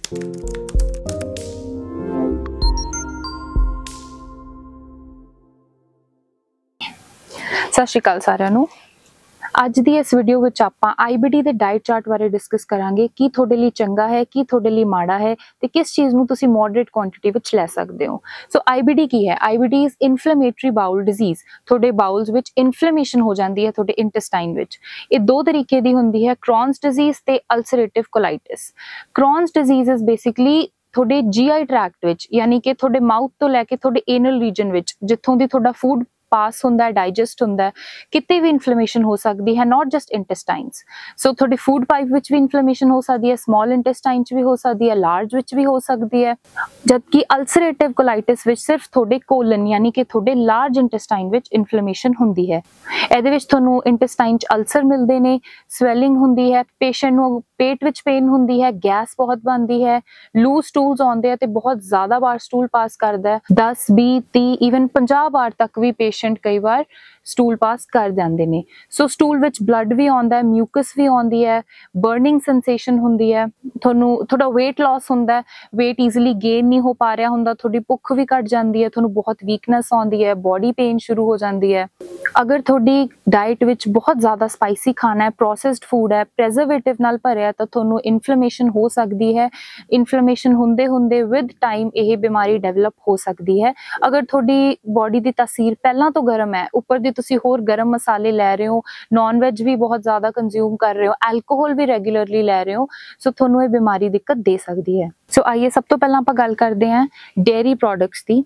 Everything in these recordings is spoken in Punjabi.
सत श्री अकाल सारिਆਂ ਨੂੰ। ਅੱਜ ਦੀ ਇਸ ਵੀਡੀਓ ਵਿੱਚ ਆਪਾਂ IBD ਦੇ ਡਾਈਟ ਚਾਰਟ ਬਾਰੇ ਡਿਸਕਸ ਕਰਾਂਗੇ ਕਿ ਤੁਹਾਡੇ ਲਈ ਚੰਗਾ ਹੈ, ਕੀ ਤੁਹਾਡੇ ਲਈ ਮਾੜਾ ਹੈ ਤੇ ਕਿਸ ਚੀਜ਼ ਨੂੰ ਤੁਸੀਂ ਮੋਡਰੇਟ ਕੁਆਂਟੀਟੀ ਵਿੱਚ ਲੈ ਸਕਦੇ ਹੋ। ਸੋ IBD ਕੀ ਹੈ? IBD is inflammatory bowel disease. ਤੁਹਾਡੇ ਬਾਉਲਸ ਵਿੱਚ ਇਨਫਲੇਮੇਸ਼ਨ ਹੋ ਜਾਂਦੀ ਹੈ ਤੁਹਾਡੇ ਇੰਟੈਸਟਾਈਨ ਵਿੱਚ। ਇਹ ਦੋ ਤਰੀਕੇ ਦੀ ਹੁੰਦੀ ਹੈ, ਕ੍ਰੋਨਸ ਡਿਜ਼ੀਜ਼ ਤੇ ulcerative colitis. Crohn's disease is basically ਤੁਹਾਡੇ GI ਟਰੈਕਟ ਵਿੱਚ, ਯਾਨੀ ਕਿ ਤੁਹਾਡੇ ਮਾਊਥ ਤੋਂ ਲੈ ਕੇ ਤੁਹਾਡੇ ਏਨਲ ਰੀਜਨ ਵਿੱਚ, ਜਿੱਥੋਂ ਦੀ ਤੁਹਾਡਾ ਫੂਡ ਪਾਸ ਹੁੰਦਾ ਹੈ, ਡਾਈਜੈਸਟ ਹੁੰਦਾ ਹੈ, ਕਿਤੇ ਵੀ ਇਨਫਲੇਮੇਸ਼ਨ ਹੋ ਸਕਦੀ ਹੈ, ਨਾਟ ਜਸਟ ਇੰਟੈਸਟਾਈਨਸ। ਸੋ ਤੁਹਾਡੀ ਫੂਡ ਪਾਈਪ ਵਿੱਚ ਵੀ ਇਨਫਲੇਮੇਸ਼ਨ ਹੋ ਸਕਦੀ ਹੈ, ਸਮਾਲ ਇੰਟੈਸਟਾਈਨ 'ਚ ਵੀ ਹੋ ਸਕਦੀ ਹੈ, ਲਾਰਜ ਵਿੱਚ ਵੀ ਹੋ ਸਕਦੀ ਹੈ। ਜਦਕਿ ਅਲਸਰੇਟਿਵ ਕੋਲਾਈਟਿਸ ਵਿੱਚ ਸਿਰਫ ਤੁਹਾਡੇ ਕੋਲਨ ਯਾਨੀ ਕਿ ਤੁਹਾਡੇ ਲਾਰਜ ਇੰਟੈਸਟਾਈਨ ਵਿੱਚ ਇਨਫਲੇਮੇਸ਼ਨ ਹੁੰਦੀ ਹੈ। ਇਹਦੇ ਵਿੱਚ ਤੁਹਾਨੂੰ ਇੰਟੈਸਟਾਈਨ 'ਚ ਅਲਸਰ ਮਿਲਦੇ ਨੇ, ਸਵੈਲਿੰਗ ਹੁੰਦੀ ਹੈ, ਪੇਸ਼ੈਂਟ ਨੂੰ ਪੇਟ ਵਿੱਚ ਪੇਨ ਹੁੰਦੀ ਹੈ, ਗੈਸ ਬਹੁਤ ਬਣਦੀ ਹੈ, ਲੂਜ਼ ਸਟੂਲਸ ਆਉਂਦੇ ਆ ਤੇ ਬਹੁਤ ਜ਼ਿਆਦਾ ਵਾਰ ਸਟੂਲ ਪਾਸ ਕਰਦਾ ਹੈ। 10, 20, 30 ਈਵਨ 50 ਵਾਰ ਤੱਕ ਵੀ ਪੇਸ਼ੈਂਟ ਕਈ ਵਾਰ ਸਟੂਲ ਪਾਸ ਕਰ ਜਾਂਦੇ ਨੇ। ਸੋ ਸਟੂਲ ਵਿੱਚ ਬਲੱਡ ਵੀ ਆਉਂਦਾ ਹੈ, ਮਿਊਕਸ ਵੀ ਆਉਂਦੀ ਹੈ, ਬਰਨਿੰਗ ਸੈਂਸੇਸ਼ਨ ਹੁੰਦੀ ਹੈ, ਤੁਹਾਡਾ weight loss ਹੁੰਦਾ ਹੈ, weight ਈਜ਼ੀਲੀ ਗੇਨ ਨਹੀਂ ਹੋ ਪਾ ਰਿਹਾ ਹੁੰਦਾ, ਤੁਹਾਡੀ ਭੁੱਖ ਵੀ ਘਟ ਜਾਂਦੀ ਹੈ, ਤੁਹਾਨੂੰ ਬਹੁਤ ਵੀਕਨੈਸ ਆਉਂਦੀ ਹੈ, ਬੋਡੀ ਪੇਨ ਸ਼ੁਰੂ ਹੋ ਜਾਂਦੀ ਹੈ। ਅਗਰ ਤੁਹਾਡੀ ਡਾਈਟ ਵਿੱਚ ਬਹੁਤ ਜ਼ਿਆਦਾ ਸਪਾਈਸੀ ਖਾਣਾ ਹੈ, ਪ੍ਰੋਸੈਸਡ ਫੂਡ ਹੈ, ਪ੍ਰੈਜ਼ਰਵੇਟਿਵ ਨਾਲ ਭਰਿਆ, ਤਾਂ ਤੁਹਾਨੂੰ ਇਨਫਲੇਮੇਸ਼ਨ ਹੋ ਸਕਦੀ ਹੈ। ਇਨਫਲੇਮੇਸ਼ਨ ਹੁੰਦੇ ਹੁੰਦੇ ਵਿਦ ਟਾਈਮ ਇਹ ਬਿਮਾਰੀ ਡਿਵੈਲਪ ਹੋ ਸਕਦੀ ਹੈ। ਅਗਰ ਤੁਹਾਡੀ ਬੋਡੀ ਦੀ ਤਾਸੀਰ ਪਹਿਲਾਂ ਤੋਂ ਗਰਮ ਹੈ, ਉੱਪਰ ਦੀ ਤੁਸੀਂ ਹੋਰ ਗਰਮ ਮਸਾਲੇ ਲੈ ਰਹੇ ਹੋ, ਨੌਨ ਵੈਜ ਵੀ ਬਹੁਤ ਜ਼ਿਆਦਾ ਕੰਜ਼ਿਊਮ ਕਰ ਰਹੇ ਹੋ, ਐਲਕੋਹਲ ਵੀ ਰੈਗੂਲਰਲੀ ਲੈ ਰਹੇ ਹੋ, ਸੋ ਤੁਹਾਨੂੰ ਇਹ ਬਿਮਾਰੀ ਦਿੱਕਤ ਦੇ ਸਕਦੀ ਹੈ। ਸੋ ਆਈਏ ਸਭ ਤੋਂ ਪਹਿਲਾਂ ਆਪਾਂ ਗੱਲ ਕਰਦੇ ਹਾਂ ਡੇਅਰੀ ਪ੍ਰੋਡਕਟਸ ਦੀ।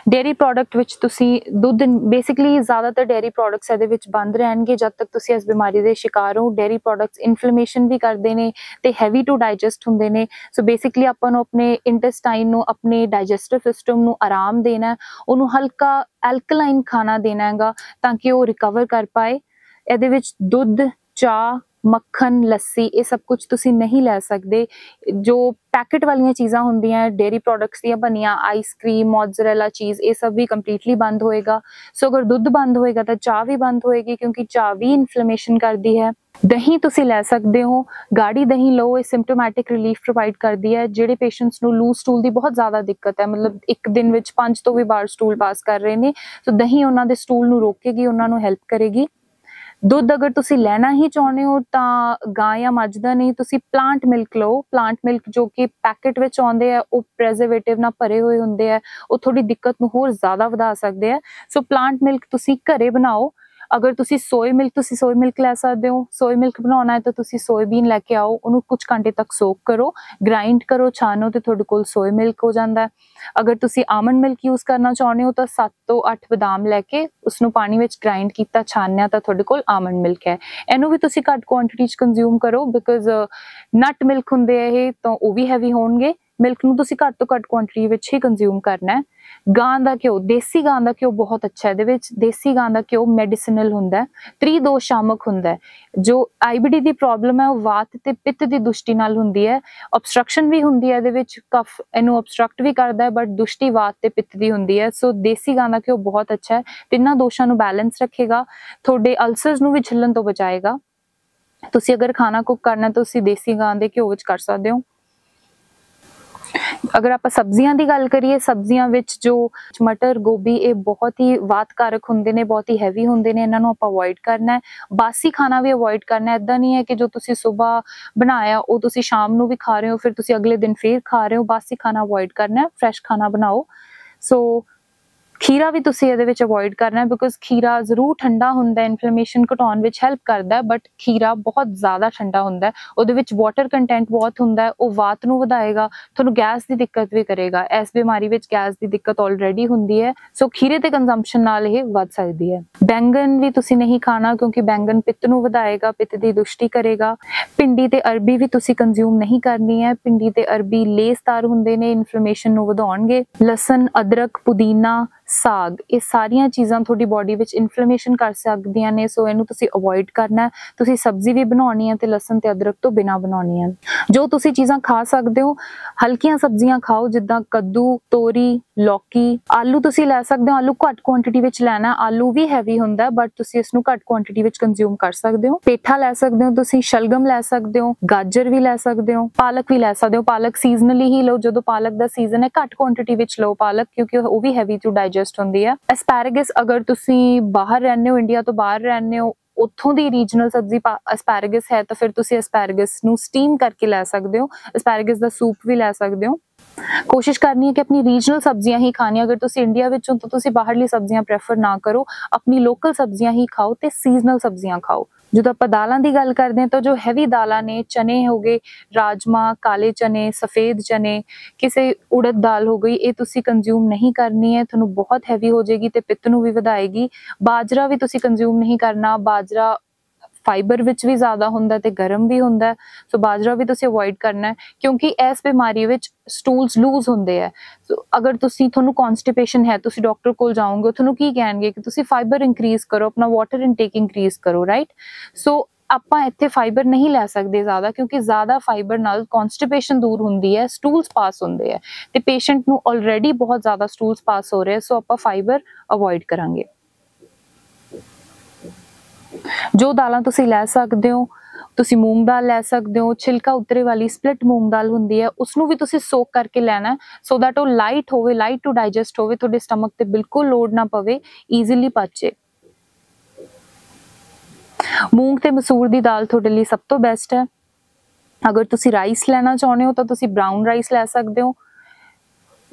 ਡੇਅਰੀ ਪ੍ਰੋਡਕਟ ਵਿੱਚ ਤੁਸੀਂ ਦੁੱਧ, ਬੇਸਿਕਲੀ ਜ਼ਿਆਦਾਤਰ ਡੇਅਰੀ ਪ੍ਰੋਡਕਟਸ ਇਹਦੇ ਵਿੱਚ ਬੰਦ ਰਹਿਣਗੇ ਜਦ ਤੱਕ ਤੁਸੀਂ ਇਸ ਬਿਮਾਰੀ ਦੇ ਸ਼ਿਕਾਰ ਹੋ। ਡੇਅਰੀ ਪ੍ਰੋਡਕਟਸ ਇਨਫਲੇਮੇਸ਼ਨ ਵੀ ਕਰਦੇ ਨੇ ਤੇ ਹੈਵੀ ਟੂ ਡਾਈਜੈਸਟ ਹੁੰਦੇ ਨੇ। ਸੋ ਬੇਸਿਕਲੀ ਆਪਾਂ ਨੂੰ ਆਪਣੇ ਇੰਟੈਸਟਾਈਨ ਨੂੰ, ਆਪਣੇ ਡਾਈਜੈਸਟਿਵ ਸਿਸਟਮ ਨੂੰ ਆਰਾਮ ਦੇਣਾ, ਉਹਨੂੰ ਹਲਕਾ ਐਲਕਲਾਈਨ ਖਾਣਾ ਦੇਣਾ ਹੈਗਾ ਤਾਂ ਕਿ ਉਹ ਰਿਕਵਰ ਕਰ ਪਾਏ। ਇਹਦੇ ਵਿੱਚ ਦੁੱਧ, ਚਾਹ, ਮੱਖਣ, ਲੱਸੀ ਇਹ ਸਭ ਕੁਝ ਤੁਸੀਂ ਨਹੀਂ ਲੈ ਸਕਦੇ। ਜੋ ਪੈਕਟ ਵਾਲੀਆਂ ਚੀਜ਼ਾਂ ਹੁੰਦੀਆਂ ਡੇਅਰੀ ਪ੍ਰੋਡਕਟਸ ਦੀਆਂ ਬਣੀਆਂ, ਆਈਸਕ੍ਰੀਮ, ਮੋਜ਼ਰੇਲਾ ਚੀਜ਼, ਇਹ ਸਭ ਵੀ ਕੰਪਲੀਟਲੀ ਬੰਦ ਹੋਏਗਾ। ਸੋ ਅਗਰ ਦੁੱਧ ਬੰਦ ਹੋਏਗਾ ਤਾਂ ਚਾਹ ਵੀ ਬੰਦ ਹੋਏਗੀ, ਕਿਉਂਕਿ ਚਾਹ ਵੀ ਇਨਫਲੇਮੇਸ਼ਨ ਕਰਦੀ ਹੈ। ਦਹੀਂ ਤੁਸੀਂ ਲੈ ਸਕਦੇ ਹੋ, ਗਾੜੀ ਦਹੀਂ ਲਓ, ਇਹ ਸਿੰਪਟੋਮੈਟਿਕ ਰਿਲੀਫ ਪ੍ਰੋਵਾਈਡ ਕਰਦੀ ਹੈ। ਜਿਹੜੇ ਪੇਸ਼ੈਂਟਸ ਨੂੰ ਲੂਜ਼ ਸਟੂਲ ਦੀ ਬਹੁਤ ਜ਼ਿਆਦਾ ਦਿੱਕਤ ਹੈ, ਮਤਲਬ ਇੱਕ ਦਿਨ ਵਿੱਚ 5 ਤੋਂ ਵੀ ਬਾਹਰ ਸਟੂਲ ਪਾਸ ਕਰ ਰਹੇ ਨੇ, ਸੋ ਦਹੀਂ ਉਹਨਾਂ ਦੇ ਸਟੂਲ ਨੂੰ ਰੋਕੇਗੀ, ਉਹਨਾਂ ਨੂੰ ਹੈਲਪ ਕਰੇਗੀ। ਦੁੱਧ ਅਗਰ ਤੁਸੀਂ ਲੈਣਾ ਹੀ ਚਾਹੁੰਦੇ ਹੋ ਤਾਂ ਗਾਂ ਜਾਂ ਮੱਝ ਦਾ ਨਹੀਂ, ਤੁਸੀਂ ਪਲਾਂਟ ਮਿਲਕ ਲਓ। ਪਲਾਂਟ ਮਿਲਕ ਜੋ ਕਿ ਪੈਕਟ ਵਿੱਚ ਆਉਂਦੇ ਆ, ਉਹ ਪ੍ਰੈਜ਼ਰਵੇਟਿਵ ਨਾਲ ਭਰੇ ਹੋਏ ਹੁੰਦੇ ਆ, ਉਹ ਥੋੜੀ ਦਿੱਕਤ ਨੂੰ ਹੋਰ ਜ਼ਿਆਦਾ ਵਧਾ ਸਕਦੇ ਆ। ਸੋ ਪਲਾਂਟ ਮਿਲਕ ਤੁਸੀਂ ਘਰੇ ਬਣਾਓ। ਅਗਰ ਤੁਸੀਂ ਸੋਏ ਮਿਲਕ ਲੈ ਸਕਦੇ ਹੋ। ਸੋਏ ਮਿਲਕ ਬਣਾਉਣਾ ਹੈ ਤਾਂ ਤੁਸੀਂ ਸੋਇਆਬੀਨ ਲੈ ਕੇ ਆਓ, ਉਹਨੂੰ ਕੁਝ ਘੰਟੇ ਤੱਕ ਸੋਕ ਕਰੋ, ਗ੍ਰਾਈਂਡ ਕਰੋ, ਛਾਨੋ ਤੇ ਤੁਹਾਡੇ ਕੋਲ ਸੋਏ ਮਿਲਕ ਹੋ ਜਾਂਦਾ ਹੈ। ਅਗਰ ਤੁਸੀਂ ਆਮੰਡ ਮਿਲਕ ਯੂਜ਼ ਕਰਨਾ ਚਾਹੁੰਦੇ ਹੋ ਤਾਂ 7 ਤੋਂ 8 ਬਦਾਮ ਲੈ ਕੇ ਉਸਨੂੰ ਪਾਣੀ ਵਿੱਚ ਗ੍ਰਾਈਂਡ ਕੀਤਾ, ਛਾਨਿਆ ਤਾਂ ਤੁਹਾਡੇ ਕੋਲ ਆਮੰਡ ਮਿਲਕ ਹੈ। ਇਹਨੂੰ ਵੀ ਤੁਸੀਂ ਘੱਟ ਕੁਆਂਟੀਟੀ 'ਚ ਕੰਜ਼ਿਊਮ ਕਰੋ, ਬਿਕੋਜ਼ ਨਟ ਮਿਲਕ ਹੁੰਦੇ ਆ ਇਹ, ਤਾਂ ਉਹ ਵੀ ਹੈਵੀ ਹੋਣਗੇ। ਮਿਲਕ ਨੂੰ ਤੁਸੀਂ ਘੱਟ ਤੋਂ ਘੱਟ ਕੁਆਂਟੀਟੀ ਵਿੱਚ ਹੀ ਕੰਜ਼ਿਊਮ ਕਰਨਾ ਹੈ। ਗਾਂ ਦਾ ਘਿਓ, ਦੇਸੀ ਗਾਂ ਦਾ ਘਿਓ ਬਹੁਤ ਅੱਛਾ ਹੈ। ਇਹਦੇ ਵਿੱਚ ਦੇਸੀ ਗਾਂ ਦਾ ਘਿਓ ਮੈਡੀਸਿਨਲ ਹੁੰਦਾ ਹੈ, ਤ੍ਰਿਦੋਸ਼ਾਮਕ ਹੁੰਦਾ ਹੈ। ਜੋ IBD ਦੀ ਪ੍ਰੋਬਲਮ ਹੈ ਉਹ ਵਾਤ ਤੇ ਪਿੱਤ ਦੀ ਦੁਸ਼ਟੀ ਨਾਲ ਹੁੰਦੀ ਹੈ। obstruction ਵੀ ਹੁੰਦੀ ਹੈ ਇਹਦੇ ਵਿੱਚ, ਕਫ ਇਹਨੂੰ obstruct ਵੀ ਕਰਦਾ ਹੈ, ਬਟ ਦੁਸ਼ਟੀ ਵਾਤ ਤੇ ਪਿੱਤ ਦੀ ਹੁੰਦੀ ਹੈ। ਸੋ ਦੇਸੀ ਗਾਂ ਦਾ ਘਿਓ ਬਹੁਤ ਅੱਛਾ ਹੈ, ਤਿੰਨਾਂ ਦੋਸ਼ਾਂ ਨੂੰ ਬੈਲੈਂਸ ਰੱਖੇਗਾ, ਤੁਹਾਡੇ ਅਲਸਰਸ ਨੂੰ ਵੀ ਛਿੱਲਣ ਤੋਂ ਬਚਾਏਗਾ। ਤੁਸੀਂ ਅਗਰ ਖਾਣਾ ਕੁੱਕ ਕਰਨਾ ਤਾਂ ਤੁਸੀਂ ਦੇਸੀ ਗਾਂ ਦੇ ਘਿਓ ਵਿੱਚ ਕਰ ਸਕਦੇ ਹੋ। ਅਗਰ ਆਪਾਂ ਸਬਜ਼ੀਆਂ ਦੀ ਗੱਲ ਕਰੀਏ, ਸਬਜ਼ੀਆਂ ਵਿੱਚ ਜੋ ਮਟਰ, ਗੋਭੀ, ਇਹ ਬਹੁਤ ਹੀ ਵਾਤਕਾਰਕ ਹੁੰਦੇ ਨੇ, ਬਹੁਤ ਹੀ ਹੈਵੀ ਹੁੰਦੇ ਨੇ, ਇਹਨਾਂ ਨੂੰ ਆਪਾਂ ਅਵੋਇਡ ਕਰਨਾ ਹੈ। ਬਾਸੀ ਖਾਣਾ ਵੀ ਅਵੋਇਡ ਕਰਨਾ ਹੈ। ਇੱਦਾਂ ਨਹੀਂ ਹੈ ਕਿ ਜੋ ਤੁਸੀਂ ਸੁਬਾਹ ਬਣਾਇਆ ਉਹ ਤੁਸੀਂ ਸ਼ਾਮ ਨੂੰ ਵੀ ਖਾ ਰਹੇ ਹੋ, ਫਿਰ ਤੁਸੀਂ ਅਗਲੇ ਦਿਨ ਫੇਰ ਖਾ ਰਹੇ ਹੋ। ਬਾਸੀ ਖਾਣਾ ਅਵੋਇਡ ਕਰਨਾ ਹੈ, ਫਰੈਸ਼ ਖਾਣਾ ਬਣਾਓ। ਸੋ ਖੀਰਾ ਵੀ ਤੁਸੀਂ ਇਹਦੇ ਵਿੱਚ ਅਵੋਇਡ ਕਰਨਾ ਹੈ, ਬਿਕੋਜ਼ ਖੀਰਾ ਜ਼ਰੂਰ ਠੰਡਾ ਹੁੰਦਾ, ਇਨਫਲੇਮੇਸ਼ਨ ਘਟਾਉਣ ਵਿੱਚ ਹੈਲਪ ਕਰਦਾ, ਬਟ ਖੀਰਾ ਬਹੁਤ ਜ਼ਿਆਦਾ ਠੰਡਾ ਹੁੰਦਾ, ਉਹਦੇ ਵਿੱਚ ਵਾਟਰ ਕੰਟੈਂਟ ਬਹੁਤ ਹੁੰਦਾ, ਉਹ ਵਾਤ ਨੂੰ ਵਧਾਏਗਾ, ਤੁਹਾਨੂੰ ਗੈਸ ਦੀ ਦਿੱਕਤ ਵੀ ਕਰੇਗਾ। ਇਸ ਬਿਮਾਰੀ ਵਿੱਚ ਗੈਸ ਦੀ ਦਿੱਕਤ ਆਲਰੇਡੀ ਹੁੰਦੀ ਹੈ, ਸੋ ਖੀਰੇ ਦੇ ਕੰਜ਼ੰਪਸ਼ਨ ਨਾਲ ਇਹ ਵੱਧ ਸਕਦੀ ਹੈ। ਬੈਂਗਨ ਵੀ ਤੁਸੀਂ ਨਹੀਂ ਖਾਣਾ, ਕਿਉਂਕਿ ਬੈਂਗਨ ਪਿੱਤ ਨੂੰ ਵਧਾਏਗਾ, ਪਿੱਤ ਦੀ ਦੁਸ਼ਟੀ ਕਰੇਗਾ। ਭਿੰਡੀ ਤੇ ਅਰਬੀ ਵੀ ਤੁਸੀਂ ਕੰਜ਼ਿਊਮ ਨਹੀਂ ਕਰਨੀ ਹੈ। ਭਿੰਡੀ ਤੇ ਅਰਬੀ ਲੇਸਦਾਰ ਹੁੰਦੇ ਨੇ, ਇਨਫਲੇਮੇਸ਼ਨ ਨੂੰ ਵਧਾਉਣਗੇ। ਲਸਣ, ਅਦਰਕ, ਪੁਦੀਨਾ, ਸਾਗ, ਇਹ ਸਾਰੀਆਂ ਚੀਜ਼ਾਂ ਤੁਹਾਡੀ ਬੋਡੀ ਵਿੱਚ ਇਨਫਲੇਮੇਸ਼ਨ ਕਰ ਸਕਦੀਆਂ ਨੇ, ਸੋ ਇਹਨੂੰ ਤੁਸੀਂ ਅਵੋਇਡ ਕਰਨਾ। ਤੁਸੀਂ ਸਬਜ਼ੀ ਵੀ ਬਣਾਉਣੀ ਹੈ ਤੇ ਲਸਣ ਤੇ ਅਦਰਕ ਤੋਂ ਬਿਨਾਂ ਬਣਾਉਣੀ ਹੈ। ਜੋ ਤੁਸੀਂ ਚੀਜ਼ਾਂ ਖਾ ਸਕਦੇ ਹੋ, ਹਲਕੀਆਂ ਸਬਜ਼ੀਆਂ ਖਾਓ ਜਿੱਦਾਂ ਕੱਦੂ, ਤੋਰੀ, ਲੌਕੀ, ਆਲੂ ਤੁਸੀਂ ਲੈ ਸਕਦੇ ਹੋ। ਆਲੂ ਘੱਟ ਕੁਆਂਟੀਟੀ ਵਿੱਚ ਲੈਣਾ, ਆਲੂ ਵੀ ਹੈਵੀ ਹੁੰਦਾ ਬਟ ਤੁਸੀਂ ਇਸ ਨੂੰ ਘੱਟ ਕੁਆਂਟੀਟੀ ਵਿੱਚ ਕੰਜ਼ਿਊਮ ਕਰ ਸਕਦੇ ਹੋ। ਪੇਠਾ ਲੈ ਸਕਦੇ ਹੋ ਤੁਸੀਂ, ਸ਼ਲਗਮ ਲੈ ਸਕਦੇ ਹੋ, ਗਾਜਰ ਵੀ ਲੈ ਸਕਦੇ ਹੋ, ਪਾਲਕ ਵੀ ਲੈ ਸਕਦੇ ਹੋ। ਪਾਲਕ ਸੀਜ਼ਨਲੀ ਹੀ ਲਓ, ਜਦੋਂ ਪਾਲਕ ਦਾ ਸੀਜ਼ਨ ਹੈ ਘੱਟ ਕੁਆਂਟੀਟੀ ਵਿੱਚ ਲਓ ਪਾਲਕ, ਕਿਉਂਕਿ ਉਹ ਵੀ ਹੈਵੀ ਟੂ ਡਾਈਜੈਸਟ ਹੁੰਦੀ ਹੈ। ਐਸਪੈਰਾਗਸ, ਅਗਰ ਤੁਸੀਂ ਬਾਹਰ ਰਹਿੰਦੇ ਹੋ, ਇੰਡੀਆ ਤੋਂ ਬਾਹਰ ਰਹਿੰਦੇ ਹੋ, ਉੱਥੋਂ ਦੀ ਰੀਜਨਲ ਸਬਜ਼ੀ ਐਸਪੈਰਾਗਸ ਹੈ ਤਾਂ ਫਿਰ ਤੁਸੀਂ ਐਸਪੈਰਾਗਸ ਨੂੰ ਸਟੀਮ ਕਰਕੇ ਲੈ ਸਕਦੇ ਹੋ। ਐਸਪੈਰਾਗਸ ਦਾ ਸੂਪ ਵੀ ਲੈ ਸਕਦੇ ਹੋ। ਕੋਸ਼ਿਸ਼ ਕਰਨੀ ਹੈ ਕਿ ਆਪਣੀ ਰੀਜਨਲ ਸਬਜ਼ੀਆਂ ਹੀ ਖਾਣੀਆਂ। ਅਗਰ ਤੁਸੀਂ ਇੰਡੀਆ ਵਿੱਚ ਹੋ ਤਾਂ ਤੁਸੀਂ ਬਾਹਰਲੀ ਸਬਜ਼ੀਆਂ ਪ੍ਰੈਫਰ ਨਾ ਕਰੋ, ਆਪਣੀ ਲੋਕਲ ਸਬਜ਼ੀਆਂ ਹੀ ਖਾਓ ਤੇ ਸੀਜ਼ਨਲ ਸਬਜ਼ੀਆਂ ਖਾਓ। ਜਦੋਂ ਆਪਾਂ ਦਾਲਾਂ ਦੀ ਗੱਲ ਕਰਦੇ ਹਾਂ ਤਾਂ ਜੋ ਹੈਵੀ ਦਾਲਾਂ ਨੇ, ਚਨੇ ਹੋ ਗਏ, ਰਾਜਮਾ, ਕਾਲੇ ਚਨੇ, ਸਫੇਦ ਚਨੇ, ਕਿਸੇ ਉੜਦ ਦਾਲ ਹੋ ਗਈ, ਇਹ ਤੁਸੀਂ ਕੰਜ਼ਿਊਮ ਨਹੀਂ ਕਰਨੀ ਹੈ, ਤੁਹਾਨੂੰ ਬਹੁਤ ਹੈਵੀ ਹੋ ਜਾਏਗੀ ਤੇ ਪਿੱਤ ਨੂੰ ਵੀ ਵਧਾਏਗੀ। ਬਾਜਰਾ ਵੀ ਤੁਸੀਂ ਕੰਜ਼ਿਊਮ ਨਹੀਂ ਕਰਨਾ, ਬਾਜਰਾ ਫਾਈਬਰ ਵਿੱਚ ਵੀ ਜ਼ਿਆਦਾ ਹੁੰਦਾ ਤੇ ਗਰਮ ਵੀ ਹੁੰਦਾ, ਸੋ ਬਾਜਰਾ ਵੀ ਤੁਸੀਂ ਅਵੋਇਡ ਕਰਨਾ ਹੈ ਕਿਉਂਕਿ ਇਸ ਬਿਮਾਰੀ ਵਿੱਚ ਸਟੂਲਸ ਲੂਜ਼ ਹੁੰਦੇ ਆ। ਸੋ ਅਗਰ ਤੁਹਾਨੂੰ ਕਨਸਟੀਪੇਸ਼ਨ ਹੈ, ਤੁਸੀਂ ਡਾਕਟਰ ਕੋਲ ਜਾਓਗੇ, ਤੁਹਾਨੂੰ ਕੀ ਕਹਿਣਗੇ ਕਿ ਤੁਸੀਂ ਫਾਈਬਰ ਇਨਕਰੀਜ਼ ਕਰੋ, ਆਪਣਾ ਵਾਟਰ ਇਨਟੇਕ ਇਨਕਰੀਜ਼ ਕਰੋ, ਰਾਈਟ। ਸੋ ਆਪਾਂ ਇੱਥੇ ਫਾਈਬਰ ਨਹੀਂ ਲੈ ਸਕਦੇ ਜ਼ਿਆਦਾ, ਕਿਉਂਕਿ ਜ਼ਿਆਦਾ ਫਾਈਬਰ ਨਾਲ ਕਨਸਟੀਪੇਸ਼ਨ ਦੂਰ ਹੁੰਦੀ ਹੈ, ਸਟੂਲਸ ਪਾਸ ਹੁੰਦੇ ਆ ਤੇ ਪੇਸ਼ੈਂਟ ਨੂੰ ਆਲਰੇਡੀ ਬਹੁਤ ਜ਼ਿਆਦਾ ਸਟੂਲਸ ਪਾਸ ਹੋ ਰਹੇ, ਸੋ ਆਪਾਂ ਫਾਈਬਰ ਅਵੋਇਡ ਕਰਾਂਗੇ। ਜੋ ਦਾਲਾਂ ਤੁਸੀਂ ਲੈ ਸਕਦੇ ਹੋ, ਤੁਸੀਂ ਮੂੰਗ ਦਾਲ ਲੈ ਸਕਦੇ ਹੋ, ਛਿਲਕਾ ਉਤਰੇ ਵਾਲੀ ਸਪਲਿਟ ਮੂੰਗ ਦਾਲ ਹੁੰਦੀ ਹੈ, ਉਸ ਨੂੰ ਵੀ ਤੁਸੀਂ ਸੋਕ ਕਰਕੇ ਲੈਣਾ ਸੋ ਦੈਟ ਉਹ ਲਾਈਟ ਹੋਵੇ, ਲਾਈਟ ਟੂ ਡਾਈਜੈਸਟ ਹੋਵੇ, ਤੁਹਾਡੇ ਸਟਮਕ ਤੇ ਬਿਲਕੁਲ ਲੋਡ ਨਾ ਪਵੇ, ਈਜ਼ੀਲੀ ਪਚੇ। ਮੂੰਗ ਤੇ ਮਸੂਰ ਦੀ ਦਾਲ ਤੁਹਾਡੇ ਲਈ ਸਭ ਤੋਂ ਬੈਸਟ ਹੈ। ਅਗਰ ਤੁਸੀਂ ਰਾਈਸ ਲੈਣਾ ਚਾਹੁੰਦੇ ਹੋ ਤਾਂ ਤੁਸੀਂ ਬਰਾਊਨ ਰਾਈਸ ਲੈ ਸਕਦੇ ਹੋ।